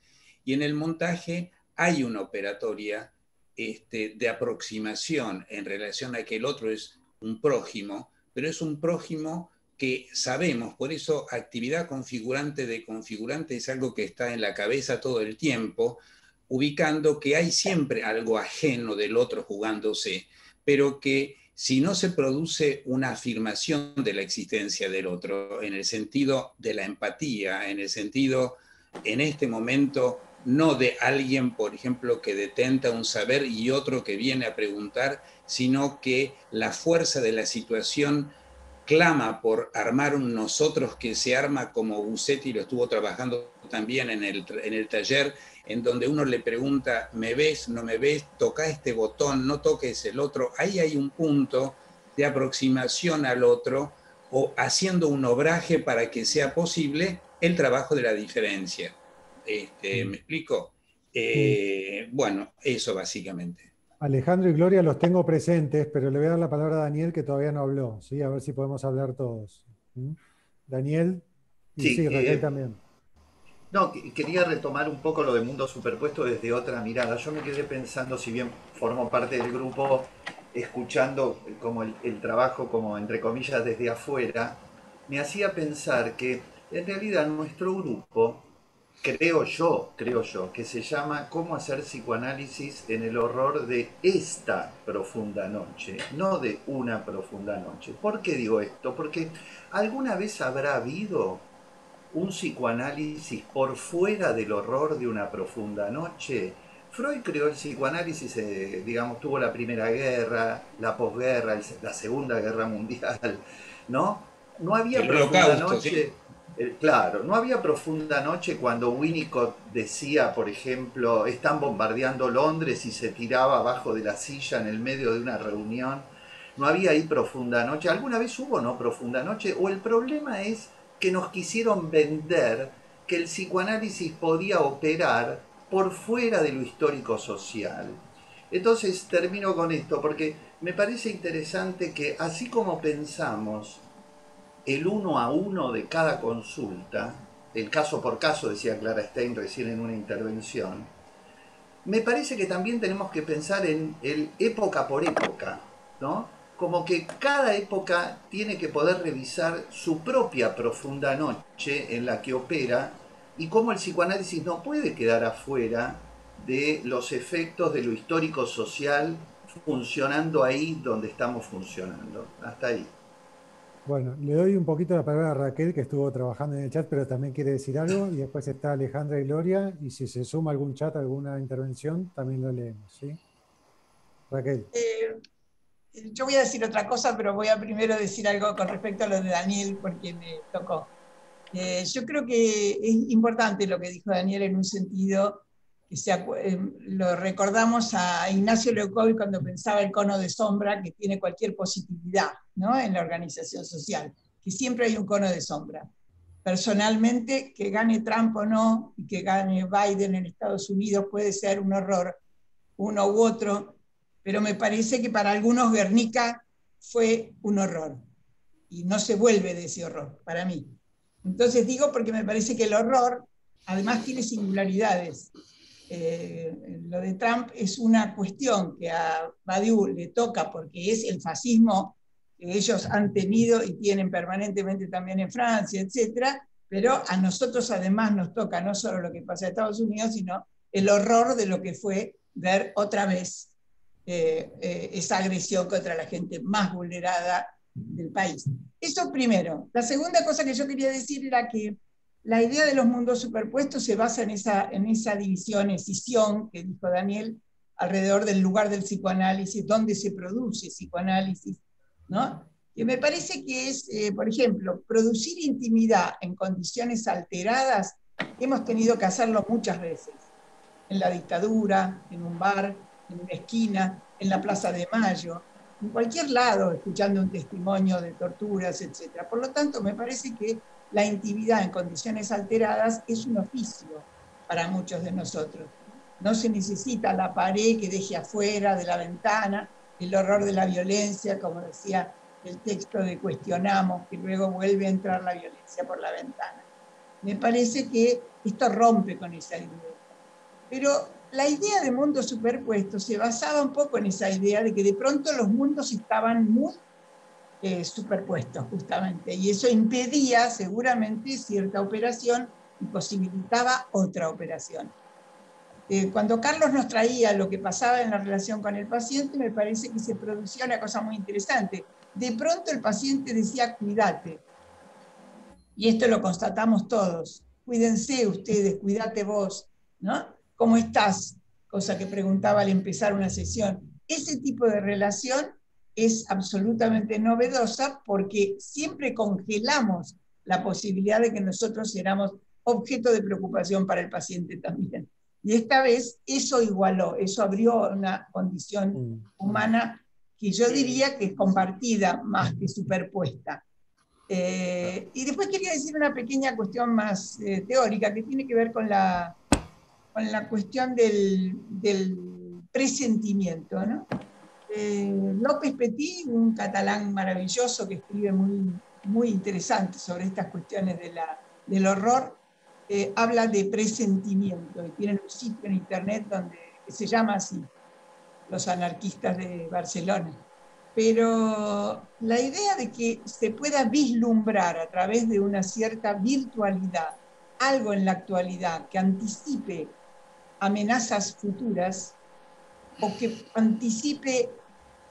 Y en el montaje hay una operatoria de aproximación en relación a que el otro es un prójimo, pero es un prójimo que sabemos, por eso actividad configurante de configurante es algo que está en la cabeza todo el tiempo, ubicando que hay siempre algo ajeno del otro jugándose, pero que si no se produce una afirmación de la existencia del otro, en el sentido de la empatía, en el sentido, en este momento, no de alguien, por ejemplo, que detenta un saber y otro que viene a preguntar, sino que la fuerza de la situación clama por armar un nosotros que se arma como Busetti lo estuvo trabajando también en el taller, en donde uno le pregunta, ¿me ves? ¿No me ves? Toca este botón, no toques el otro. Ahí hay un punto de aproximación al otro o haciendo un obraje para que sea posible el trabajo de la diferencia. ¿Me explico? Bueno, eso básicamente. Alejandro y Gloria los tengo presentes, pero le voy a dar la palabra a Daniel, que todavía no habló, ¿sí? A ver si podemos hablar todos. Daniel, y sí, Raquel también. No, quería retomar un poco lo de mundo superpuesto desde otra mirada. Yo me quedé pensando, si bien formo parte del grupo, escuchando como el trabajo, como entre comillas, desde afuera, me hacía pensar que en realidad nuestro grupo, creo yo, que se llama Cómo hacer psicoanálisis en el horror de esta profunda noche, no de una profunda noche. ¿Por qué digo esto? Porque alguna vez habrá habido un psicoanálisis por fuera del horror de una profunda noche. Freud creó el psicoanálisis, digamos, tuvo la Primera Guerra, la posguerra, la Segunda Guerra Mundial, ¿no? No había profunda noche. Claro, no había profunda noche cuando Winnicott decía, por ejemplo, están bombardeando Londres y se tiraba abajo de la silla en el medio de una reunión. No había ahí profunda noche. ¿Alguna vez hubo no profunda noche? O el problema es que nos quisieron vender que el psicoanálisis podía operar por fuera de lo histórico social. Entonces termino con esto porque me parece interesante que así como pensamos el 1 a 1 de cada consulta, el caso por caso, decía Clara Stein recién en una intervención, me parece que también tenemos que pensar en el época por época, ¿no? como que cada época tiene que poder revisar su propia profunda noche en la que opera y cómo el psicoanálisis no puede quedar afuera de los efectos de lo histórico social funcionando ahí donde estamos funcionando. Hasta ahí. Bueno, le doy un poquito la palabra a Raquel, que estuvo trabajando en el chat, pero también quiere decir algo, y después está Alejandra y Gloria, y si se suma algún chat, alguna intervención, también lo leemos, ¿sí? Raquel. Yo voy a decir otra cosa, pero voy a primero decir algo con respecto a lo de Daniel, porque me tocó. Yo creo que es importante lo que dijo Daniel en un sentido, que lo recordamos a Ignacio Leocovi cuando pensaba el cono de sombra, que tiene cualquier positividad, ¿no?, en la organización social, que siempre hay un cono de sombra. Personalmente, que gane Trump o no, y que gane Biden en Estados Unidos puede ser un horror, uno u otro, pero me parece que para algunos Guernica fue un horror, y no se vuelve de ese horror, para mí. Entonces digo porque me parece que el horror, además, tiene singularidades. Lo de Trump es una cuestión que a Badiou le toca porque es el fascismo que ellos han tenido y tienen permanentemente también en Francia, etc. Pero a nosotros además nos toca no solo lo que pasa en Estados Unidos, sino el horror de lo que fue ver otra vez esa agresión contra la gente más vulnerada del país. Eso primero. La segunda cosa que yo quería decir era que la idea de los mundos superpuestos se basa en esa división, escisión que dijo Daniel, alrededor del lugar del psicoanálisis, dónde se produce psicoanálisis, ¿no? Que me parece que es, por ejemplo, producir intimidad en condiciones alteradas, hemos tenido que hacerlo muchas veces, en la dictadura, en un bar, en una esquina, en la Plaza de Mayo, en cualquier lado, escuchando un testimonio de torturas, etc. Por lo tanto, me parece que la intimidad en condiciones alteradas es un oficio para muchos de nosotros. No se necesita la pared que deje afuera de la ventana, el horror de la violencia, como decía el texto de Cuestionamos, que luego vuelve a entrar la violencia por la ventana. Me parece que esto rompe con esa idea. Pero la idea de mundos superpuestos se basaba un poco en esa idea de que de pronto los mundos estaban muy superpuestos, justamente, y eso impedía seguramente cierta operación y posibilitaba otra operación. Cuando Carlos nos traía lo que pasaba en la relación con el paciente, me parece que se producía una cosa muy interesante. De pronto el paciente decía, cuídate. Y esto lo constatamos todos. Cuídense ustedes, cuídate vos, ¿no? ¿Cómo estás? Cosa que preguntaba al empezar una sesión. Ese tipo de relación es absolutamente novedosa porque siempre congelamos la posibilidad de que nosotros éramos objeto de preocupación para el paciente también. Y esta vez eso igualó, eso abrió una condición humana que yo diría que es compartida más que superpuesta. Y después quería decir una pequeña cuestión más teórica que tiene que ver con la cuestión del presentimiento, ¿no? López Petit, un catalán maravilloso que escribe muy interesante sobre estas cuestiones del horror, habla de presentimiento y tienen un sitio en internet que se llama así, Los Anarquistas de Barcelona. Pero la idea de que se pueda vislumbrar a través de una cierta virtualidad algo en la actualidad que anticipe amenazas futuras o que anticipe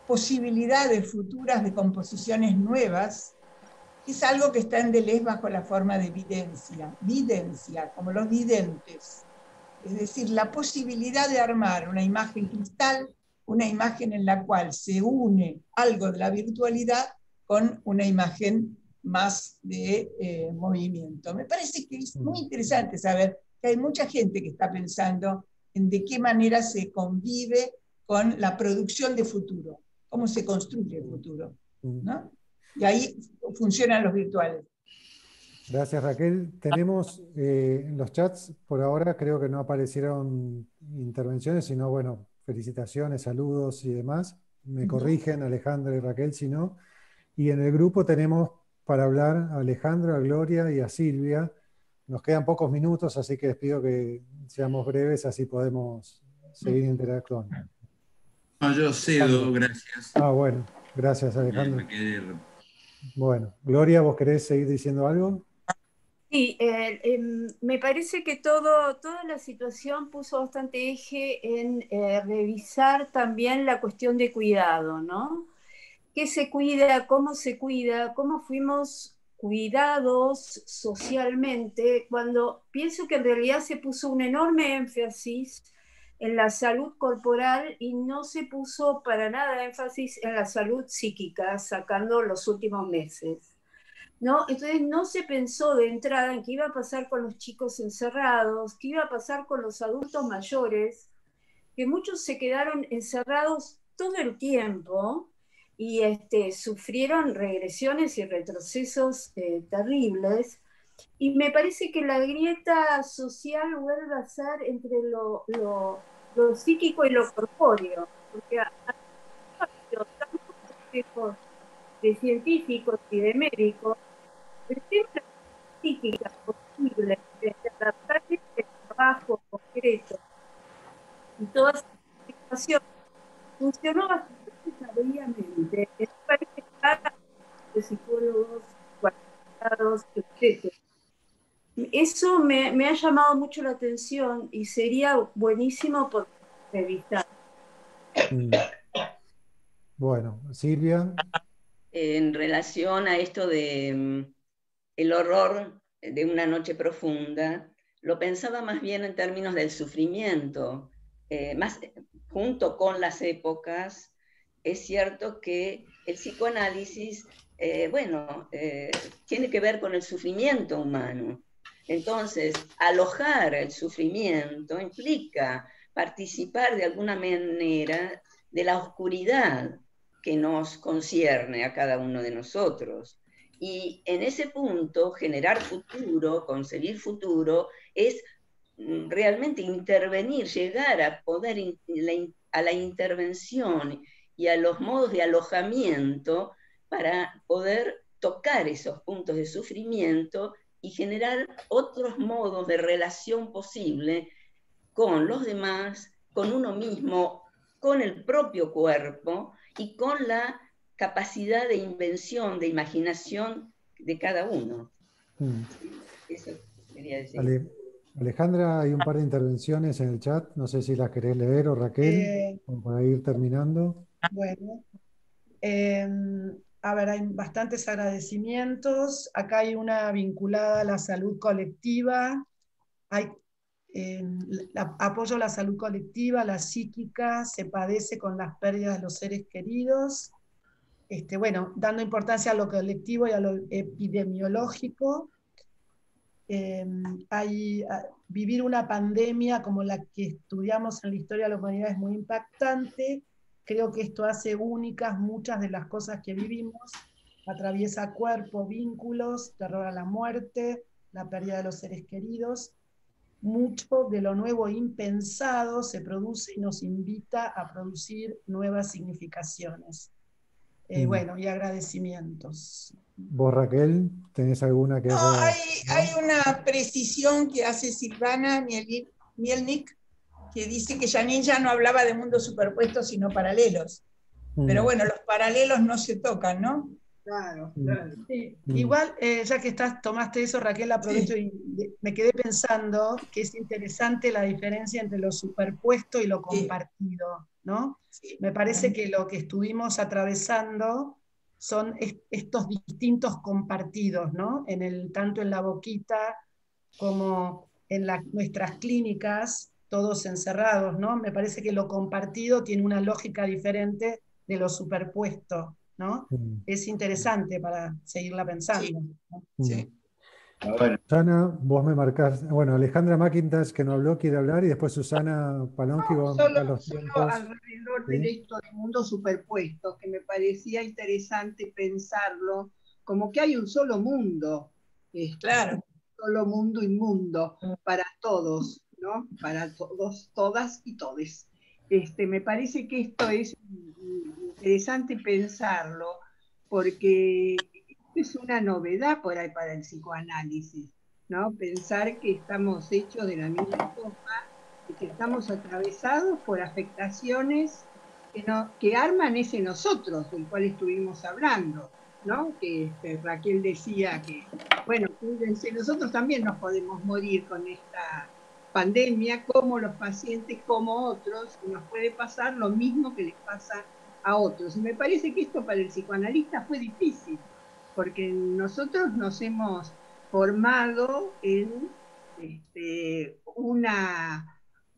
posibilidades futuras de composiciones nuevas, es algo que está en Deleuze bajo la forma de videncia, como los videntes. Es decir, la posibilidad de armar una imagen cristal, una imagen en la cual se une algo de la virtualidad con una imagen más de movimiento. Me parece que es muy interesante saber que hay mucha gente que está pensando en de qué manera se convive con la producción de futuro, cómo se construye el futuro, ¿no? Y ahí funcionan los virtuales. Gracias, Raquel. Tenemos en los chats, por ahora creo que no aparecieron intervenciones, sino, bueno, felicitaciones, saludos y demás. Me corrigen Alejandra y Raquel si no. Y en el grupo tenemos para hablar a Alejandra, a Gloria y a Silvia. Nos quedan pocos minutos, así que les pido que seamos breves, así podemos seguir interactuando. No, yo cedo, gracias. Ah, bueno, Gracias, Bien, Alejandro. me quedé. Bueno, Gloria, ¿vos querés seguir diciendo algo? Sí, me parece que toda la situación puso bastante eje en revisar también la cuestión de cuidado, ¿no? ¿Qué se cuida? ¿Cómo fuimos cuidados socialmente? Cuando pienso que en realidad se puso un enorme énfasis en la salud corporal y no se puso para nada énfasis en la salud psíquica, sacando los últimos meses. ¿No? Entonces no se pensó de entrada en qué iba a pasar con los chicos encerrados, qué iba a pasar con los adultos mayores, que muchos se quedaron encerrados todo el tiempo y sufrieron regresiones y retrocesos terribles. Y me parece que la grieta social vuelve a ser entre lo psíquico y lo corpóreo, porque ha habido tantos consejos de científicos y de médicos, el tema de la psíquica posible de adaptar este trabajo concreto y todas esas situaciones funcionó bastante tardíamente. Me parece que cada de psicólogos cualificados, etc. Eso me ha llamado mucho la atención y sería buenísimo por revisar. Bueno, Silvia. En relación a esto de el horror de una noche profunda, lo pensaba más bien en términos del sufrimiento. Más junto con las épocas, es cierto que el psicoanálisis, tiene que ver con el sufrimiento humano. Entonces, alojar el sufrimiento implica participar de alguna manera de la oscuridad que nos concierne a cada uno de nosotros. Y en ese punto, generar futuro, concebir futuro, es realmente intervenir, llegar a poder a la intervención y a los modos de alojamiento para poder tocar esos puntos de sufrimiento y generar otros modos de relación posible con los demás, con uno mismo, con el propio cuerpo y con la capacidad de invención, de imaginación de cada uno. Eso quería decir. Alejandra, hay un par de intervenciones en el chat, no sé si las querés leer o Raquel, como para ir terminando. Bueno, a ver, hay bastantes agradecimientos. Acá hay una vinculada a la salud colectiva. Hay apoyo a la salud colectiva, la psíquica, se padece con las pérdidas de los seres queridos. Bueno, dando importancia a lo colectivo y a lo epidemiológico. Vivir una pandemia como la que estudiamos en la historia de la humanidad es muy impactante. Creo que esto hace únicas muchas de las cosas que vivimos. Atraviesa cuerpo, vínculos, terror a la muerte, la pérdida de los seres queridos. Mucho de lo nuevo impensado se produce y nos invita a producir nuevas significaciones. Bueno, y agradecimientos. ¿Vos, Raquel, tenés alguna que hay una precisión que hace Silvana Mielnik, que dice que Janine ya no hablaba de mundos superpuestos, sino paralelos. Pero bueno, los paralelos no se tocan, ¿no? Claro, claro. Sí. Igual, ya que tomaste eso, Raquel, aprovecho y me quedé pensando que es interesante la diferencia entre lo superpuesto y lo compartido, ¿no? Sí. Me parece que lo que estuvimos atravesando son estos distintos compartidos, ¿no? Tanto en la boquita como en nuestras clínicas, todos encerrados, ¿no? Me parece que lo compartido tiene una lógica diferente de lo superpuesto, ¿no? Es interesante para seguirla pensando. Sí. Bueno. Susana, vos me marcás. Bueno, Alejandra McIntosh, que no habló, quiere hablar, y después Susana Palonqui va a marcar los tiempos. Alrededor de esto de mundos superpuestos, que me parecía interesante pensarlo, como que hay un solo mundo. Claro. Un solo mundo inmundo para todos, ¿no? Para todos, todas y todes. Me parece que esto es interesante pensarlo, porque es una novedad por ahí para el psicoanálisis, ¿no? Pensar que estamos hechos de la misma cosa y que estamos atravesados por afectaciones que arman ese nosotros, del cual estuvimos hablando, ¿no? Que Raquel decía que, bueno, cuídense, nosotros también nos podemos morir con esta pandemia, como los pacientes, como otros, y nos puede pasar lo mismo que les pasa a otros. Y me parece que esto para el psicoanalista fue difícil, porque nosotros nos hemos formado en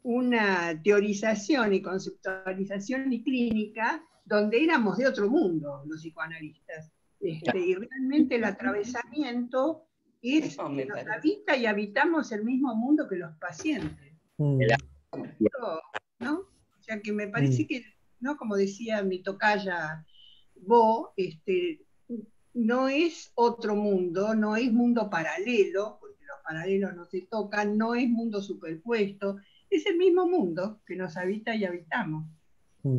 una teorización y conceptualización y clínica donde éramos de otro mundo los psicoanalistas. Y realmente el atravesamiento es que nos habita y habitamos el mismo mundo que los pacientes. ¿No? O sea que me parece que, ¿no? Como decía mi tocaya Bo, no es otro mundo, no es mundo paralelo, porque los paralelos no se tocan, no es mundo superpuesto, es el mismo mundo que nos habita y habitamos.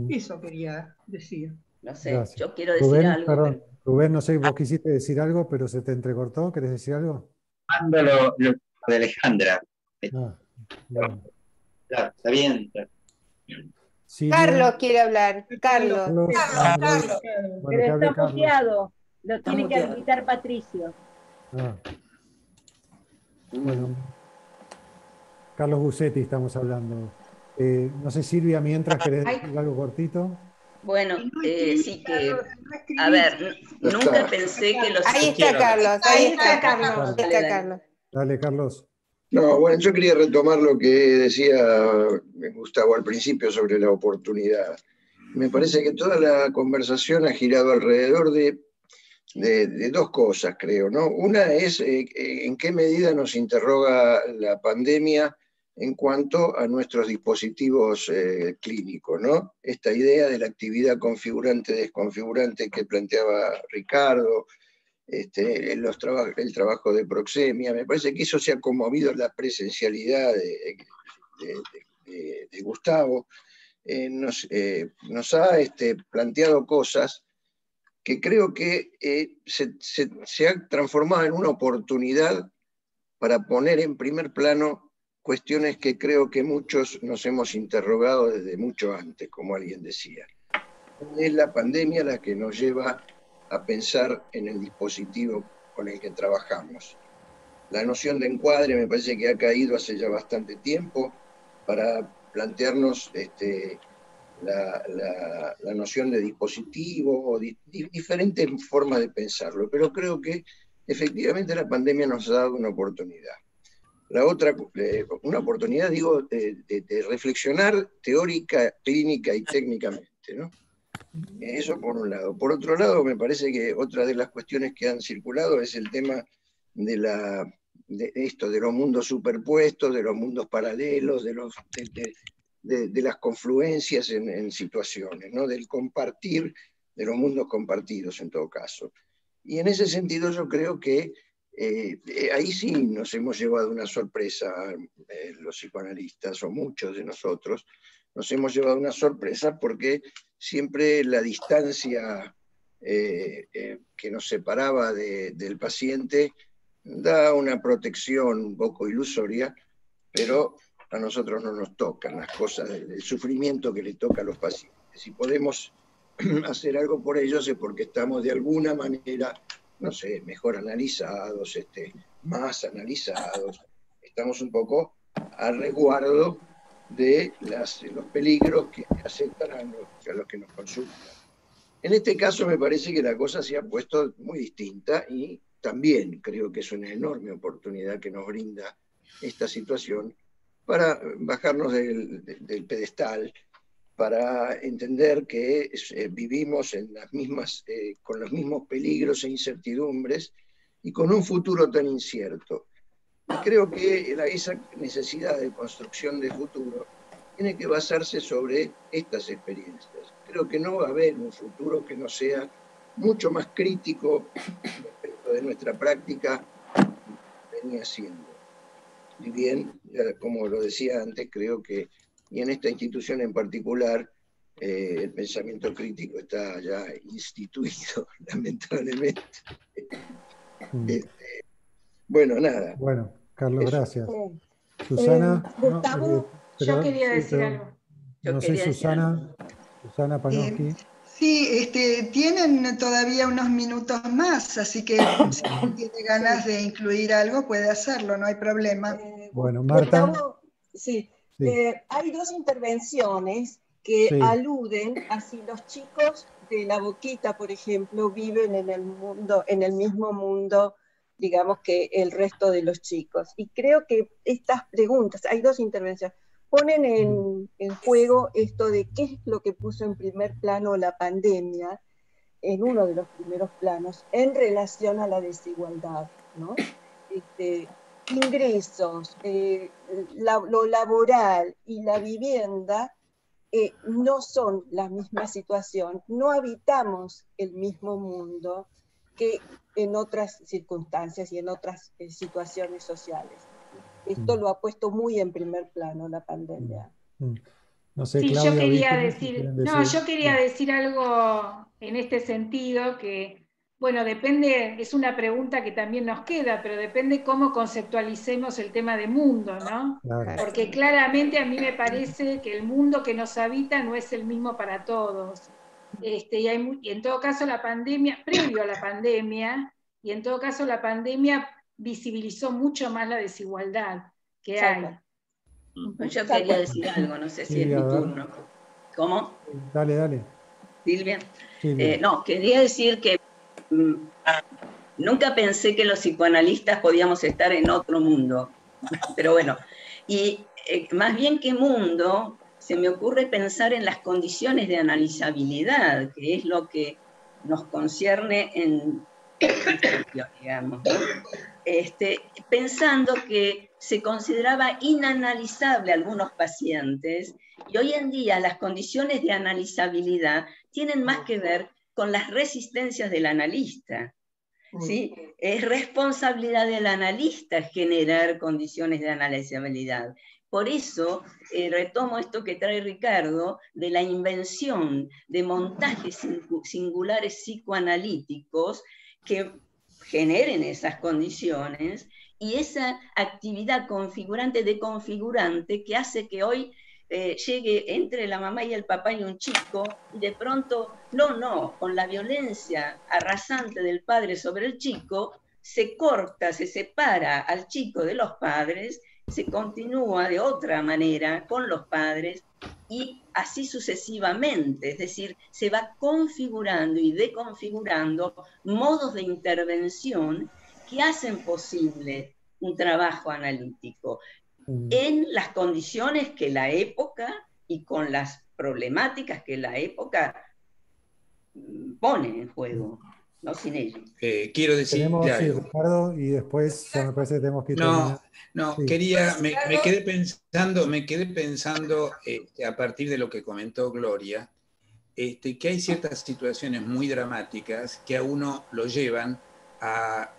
Eso quería decir. No sé, Gracias. yo quiero decir Rubén, algo. perdón, Rubén, no sé, vos quisiste decir algo, pero se te entrecortó. ¿Querés decir algo? Lo de Alejandra. Bueno. Está bien. Silvia. Carlos quiere hablar. Carlos. Carlos. Bueno, Pero que hable está Carlos. muteado. Lo tiene que habilitar Patricio. Bueno, Carlos Busetti estamos hablando. No sé, Silvia, mientras querés decir algo cortito. Bueno, sí que, a ver, nunca pensé que los... Ahí está Carlos, ahí está Carlos. Dale, dale. Dale, Carlos. No, bueno, yo quería retomar lo que decía Gustavo al principio sobre la oportunidad. Me parece que toda la conversación ha girado alrededor de dos cosas, creo, ¿no? Una es en qué medida nos interroga la pandemia en cuanto a nuestros dispositivos clínicos, ¿no? Esta idea de la actividad configurante-desconfigurante que planteaba Ricardo, el trabajo de proxemia, me parece que eso se ha conmovido la presencialidad de Gustavo, nos ha planteado cosas que creo que se ha transformado en una oportunidad para poner en primer plano cuestiones que creo que muchos nos hemos interrogado desde mucho antes, como alguien decía. Es la pandemia la que nos lleva a pensar en el dispositivo con el que trabajamos. La noción de encuadre me parece que ha caído hace ya bastante tiempo para plantearnos la noción de dispositivo o diferentes formas de pensarlo, pero creo que efectivamente la pandemia nos ha dado una oportunidad. La otra, una oportunidad, digo, de reflexionar teórica, clínica y técnicamente, ¿no? Eso por un lado. Por otro lado, me parece que otra de las cuestiones que han circulado es el tema de los mundos superpuestos, de los mundos paralelos, de las confluencias en situaciones, ¿no? Del compartir, de los mundos compartidos en todo caso. Y en ese sentido yo creo que ahí sí nos hemos llevado una sorpresa, los psicoanalistas o muchos de nosotros, nos hemos llevado una sorpresa porque siempre la distancia que nos separaba del paciente da una protección un poco ilusoria, pero a nosotros no nos tocan las cosas, el sufrimiento que le toca a los pacientes. Si podemos hacer algo por ellos es porque estamos de alguna manera, no sé, mejor analizados, más analizados, estamos un poco a resguardo de los peligros que aceptan a los que nos consultan. En este caso me parece que la cosa se ha puesto muy distinta y también creo que es una enorme oportunidad que nos brinda esta situación para bajarnos del pedestal, para entender que vivimos con los mismos peligros e incertidumbres y con un futuro tan incierto. Y creo que esa necesidad de construcción de futuro tiene que basarse sobre estas experiencias. Creo que no va a haber un futuro que no sea mucho más crítico respecto de nuestra práctica que venía siendo. Y bien, como lo decía antes, creo que, y en esta institución en particular, el pensamiento crítico está ya instituido, lamentablemente. Bueno, nada. Bueno, Carlos, Eso. gracias. Susana. Gustavo, yo quería decir pero, algo. No sé, Susana. Susana Panofsky. Sí, tienen todavía unos minutos más, así que si tiene ganas de incluir algo puede hacerlo, no hay problema. Bueno, Marta. Gustavo, sí. Sí. Hay dos intervenciones que Sí. aluden a si los chicos de La Boquita, por ejemplo, viven en el mismo mundo, digamos, que el resto de los chicos. Y creo que estas preguntas, hay dos intervenciones, ponen en juego esto de qué es lo que puso en primer plano la pandemia, en uno de los primeros planos, en relación a la desigualdad, ¿no? Ingresos, lo laboral y la vivienda no son la misma situación, no habitamos el mismo mundo que en otras circunstancias y en otras situaciones sociales. Esto lo ha puesto muy en primer plano la pandemia. No sé, Sí, Claudia, yo quería Víctor, si decir, quieren no, decir. yo quería decir algo en este sentido que, bueno, depende, es una pregunta que también nos queda, pero depende cómo conceptualicemos el tema de mundo, ¿no? Claro. Porque claramente a mí me parece que el mundo que nos habita no es el mismo para todos. Y en todo caso la pandemia, previo a la pandemia, y en todo caso la pandemia visibilizó mucho más la desigualdad que hay. Yo quería decir algo, no sé si es mi turno. ¿Cómo? Dale, dale. Silvia. Silvia. No, quería decir que nunca pensé que los psicoanalistas podíamos estar en otro mundo, pero bueno, y más bien que mundo, se me ocurre pensar en las condiciones de analizabilidad, que es lo que nos concierne en digamos, ¿no? Pensando que se consideraba inanalizable a algunos pacientes, y hoy en día las condiciones de analizabilidad tienen más que ver con las resistencias del analista. ¿Sí? Es responsabilidad del analista generar condiciones de analizabilidad. Por eso retomo esto que trae Ricardo de la invención de montajes singulares psicoanalíticos que generen esas condiciones y esa actividad configurante de configurante que hace que hoy llegue entre la mamá y el papá y un chico, y de pronto, con la violencia arrasante del padre sobre el chico, se corta, se separa al chico de los padres, se continúa de otra manera con los padres, y así sucesivamente, es decir, se va configurando y deconfigurando modos de intervención que hacen posible un trabajo analítico en las condiciones que la época y con las problemáticas que la época pone en juego, no sin ello. Quiero decir Tenemos, sí, algo. Ricardo, y después ya me parece que tenemos que terminar. No, Sí. me quedé pensando a partir de lo que comentó Gloria, que hay ciertas situaciones muy dramáticas que a uno lo llevan a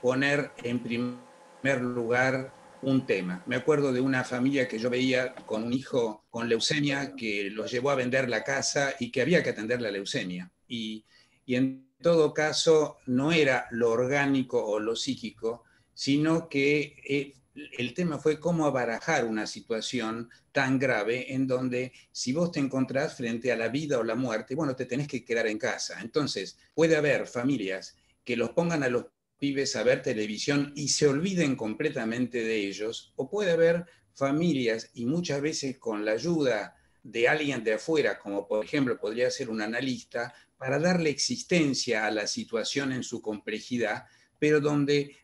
poner en primer lugar un tema. Me acuerdo de una familia que yo veía con un hijo con leucemia que los llevó a vender la casa y que había que atender la leucemia. Y en todo caso no era lo orgánico o lo psíquico, sino que el tema fue cómo abarajar una situación tan grave en donde si vos te encontrás frente a la vida o la muerte, bueno, te tenés que quedar en casa. Entonces, puede haber familias que los pongan a los pibes a ver televisión y se olviden completamente de ellos, o puede haber familias, y muchas veces con la ayuda de alguien de afuera, como por ejemplo podría ser un analista, para darle existencia a la situación en su complejidad, pero donde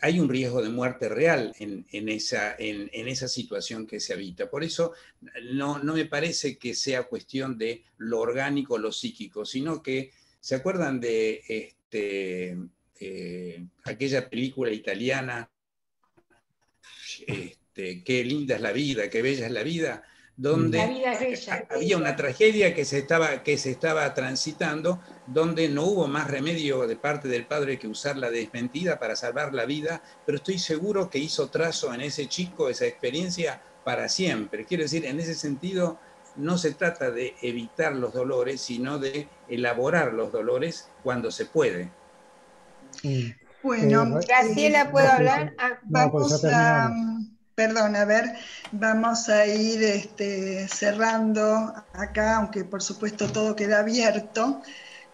hay un riesgo de muerte real en esa situación que se habita. Por eso no me parece que sea cuestión de lo orgánico o lo psíquico, sino que, ¿se acuerdan de aquella película italiana, Qué linda es la vida, qué bella es la vida, donde La vida es bella. había una tragedia que se estaba transitando, donde no hubo más remedio de parte del padre que usar la desmentida para salvar la vida, pero estoy seguro que hizo trazo en ese chico esa experiencia para siempre. Quiero decir, en ese sentido, no se trata de evitar los dolores, sino de elaborar los dolores cuando se puede. Bueno, Graciela, ¿puedo hablar? No, pues ya terminamos. Perdón, a ver, vamos a ir cerrando acá, aunque por supuesto todo queda abierto,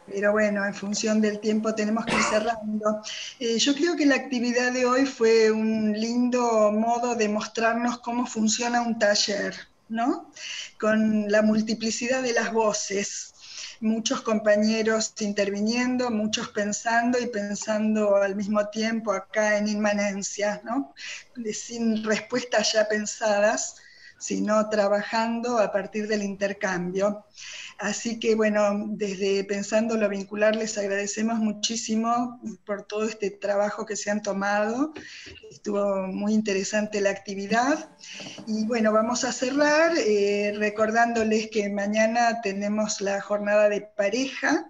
pero bueno, en función del tiempo tenemos que ir cerrando. Yo creo que la actividad de hoy fue un lindo modo de mostrarnos cómo funciona un taller, ¿no? Con la multiplicidad de las voces. Muchos compañeros interviniendo, muchos pensando y pensando al mismo tiempo acá en inmanencia, ¿no? Sin respuestas ya pensadas, sino trabajando a partir del intercambio. Así que bueno, desde Pensando lo Vincular les agradecemos muchísimo por todo este trabajo que se han tomado. Estuvo muy interesante la actividad. Y bueno, vamos a cerrar recordándoles que mañana tenemos la jornada de pareja.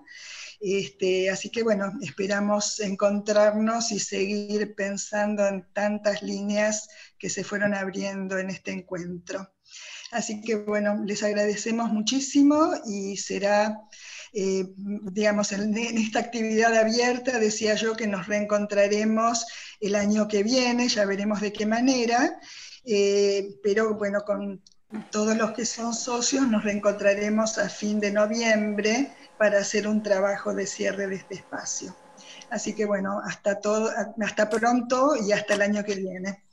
Así que bueno, esperamos encontrarnos y seguir pensando en tantas líneas que se fueron abriendo en este encuentro. Así que bueno, les agradecemos muchísimo y será, digamos, en esta actividad abierta, decía yo que nos reencontraremos el año que viene, ya veremos de qué manera, pero bueno, con todos los que son socios nos reencontraremos a fin de noviembre para hacer un trabajo de cierre de este espacio. Así que bueno, hasta pronto y hasta el año que viene.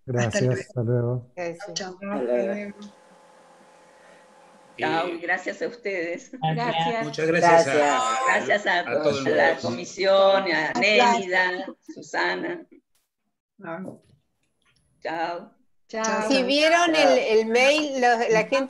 Gracias, hasta luego. Chao. Chao, gracias a ustedes. Gracias. Muchas gracias. Gracias a todo el mundo. la comisión, a Nélida, Susana. Chao. Si vieron el mail, la gente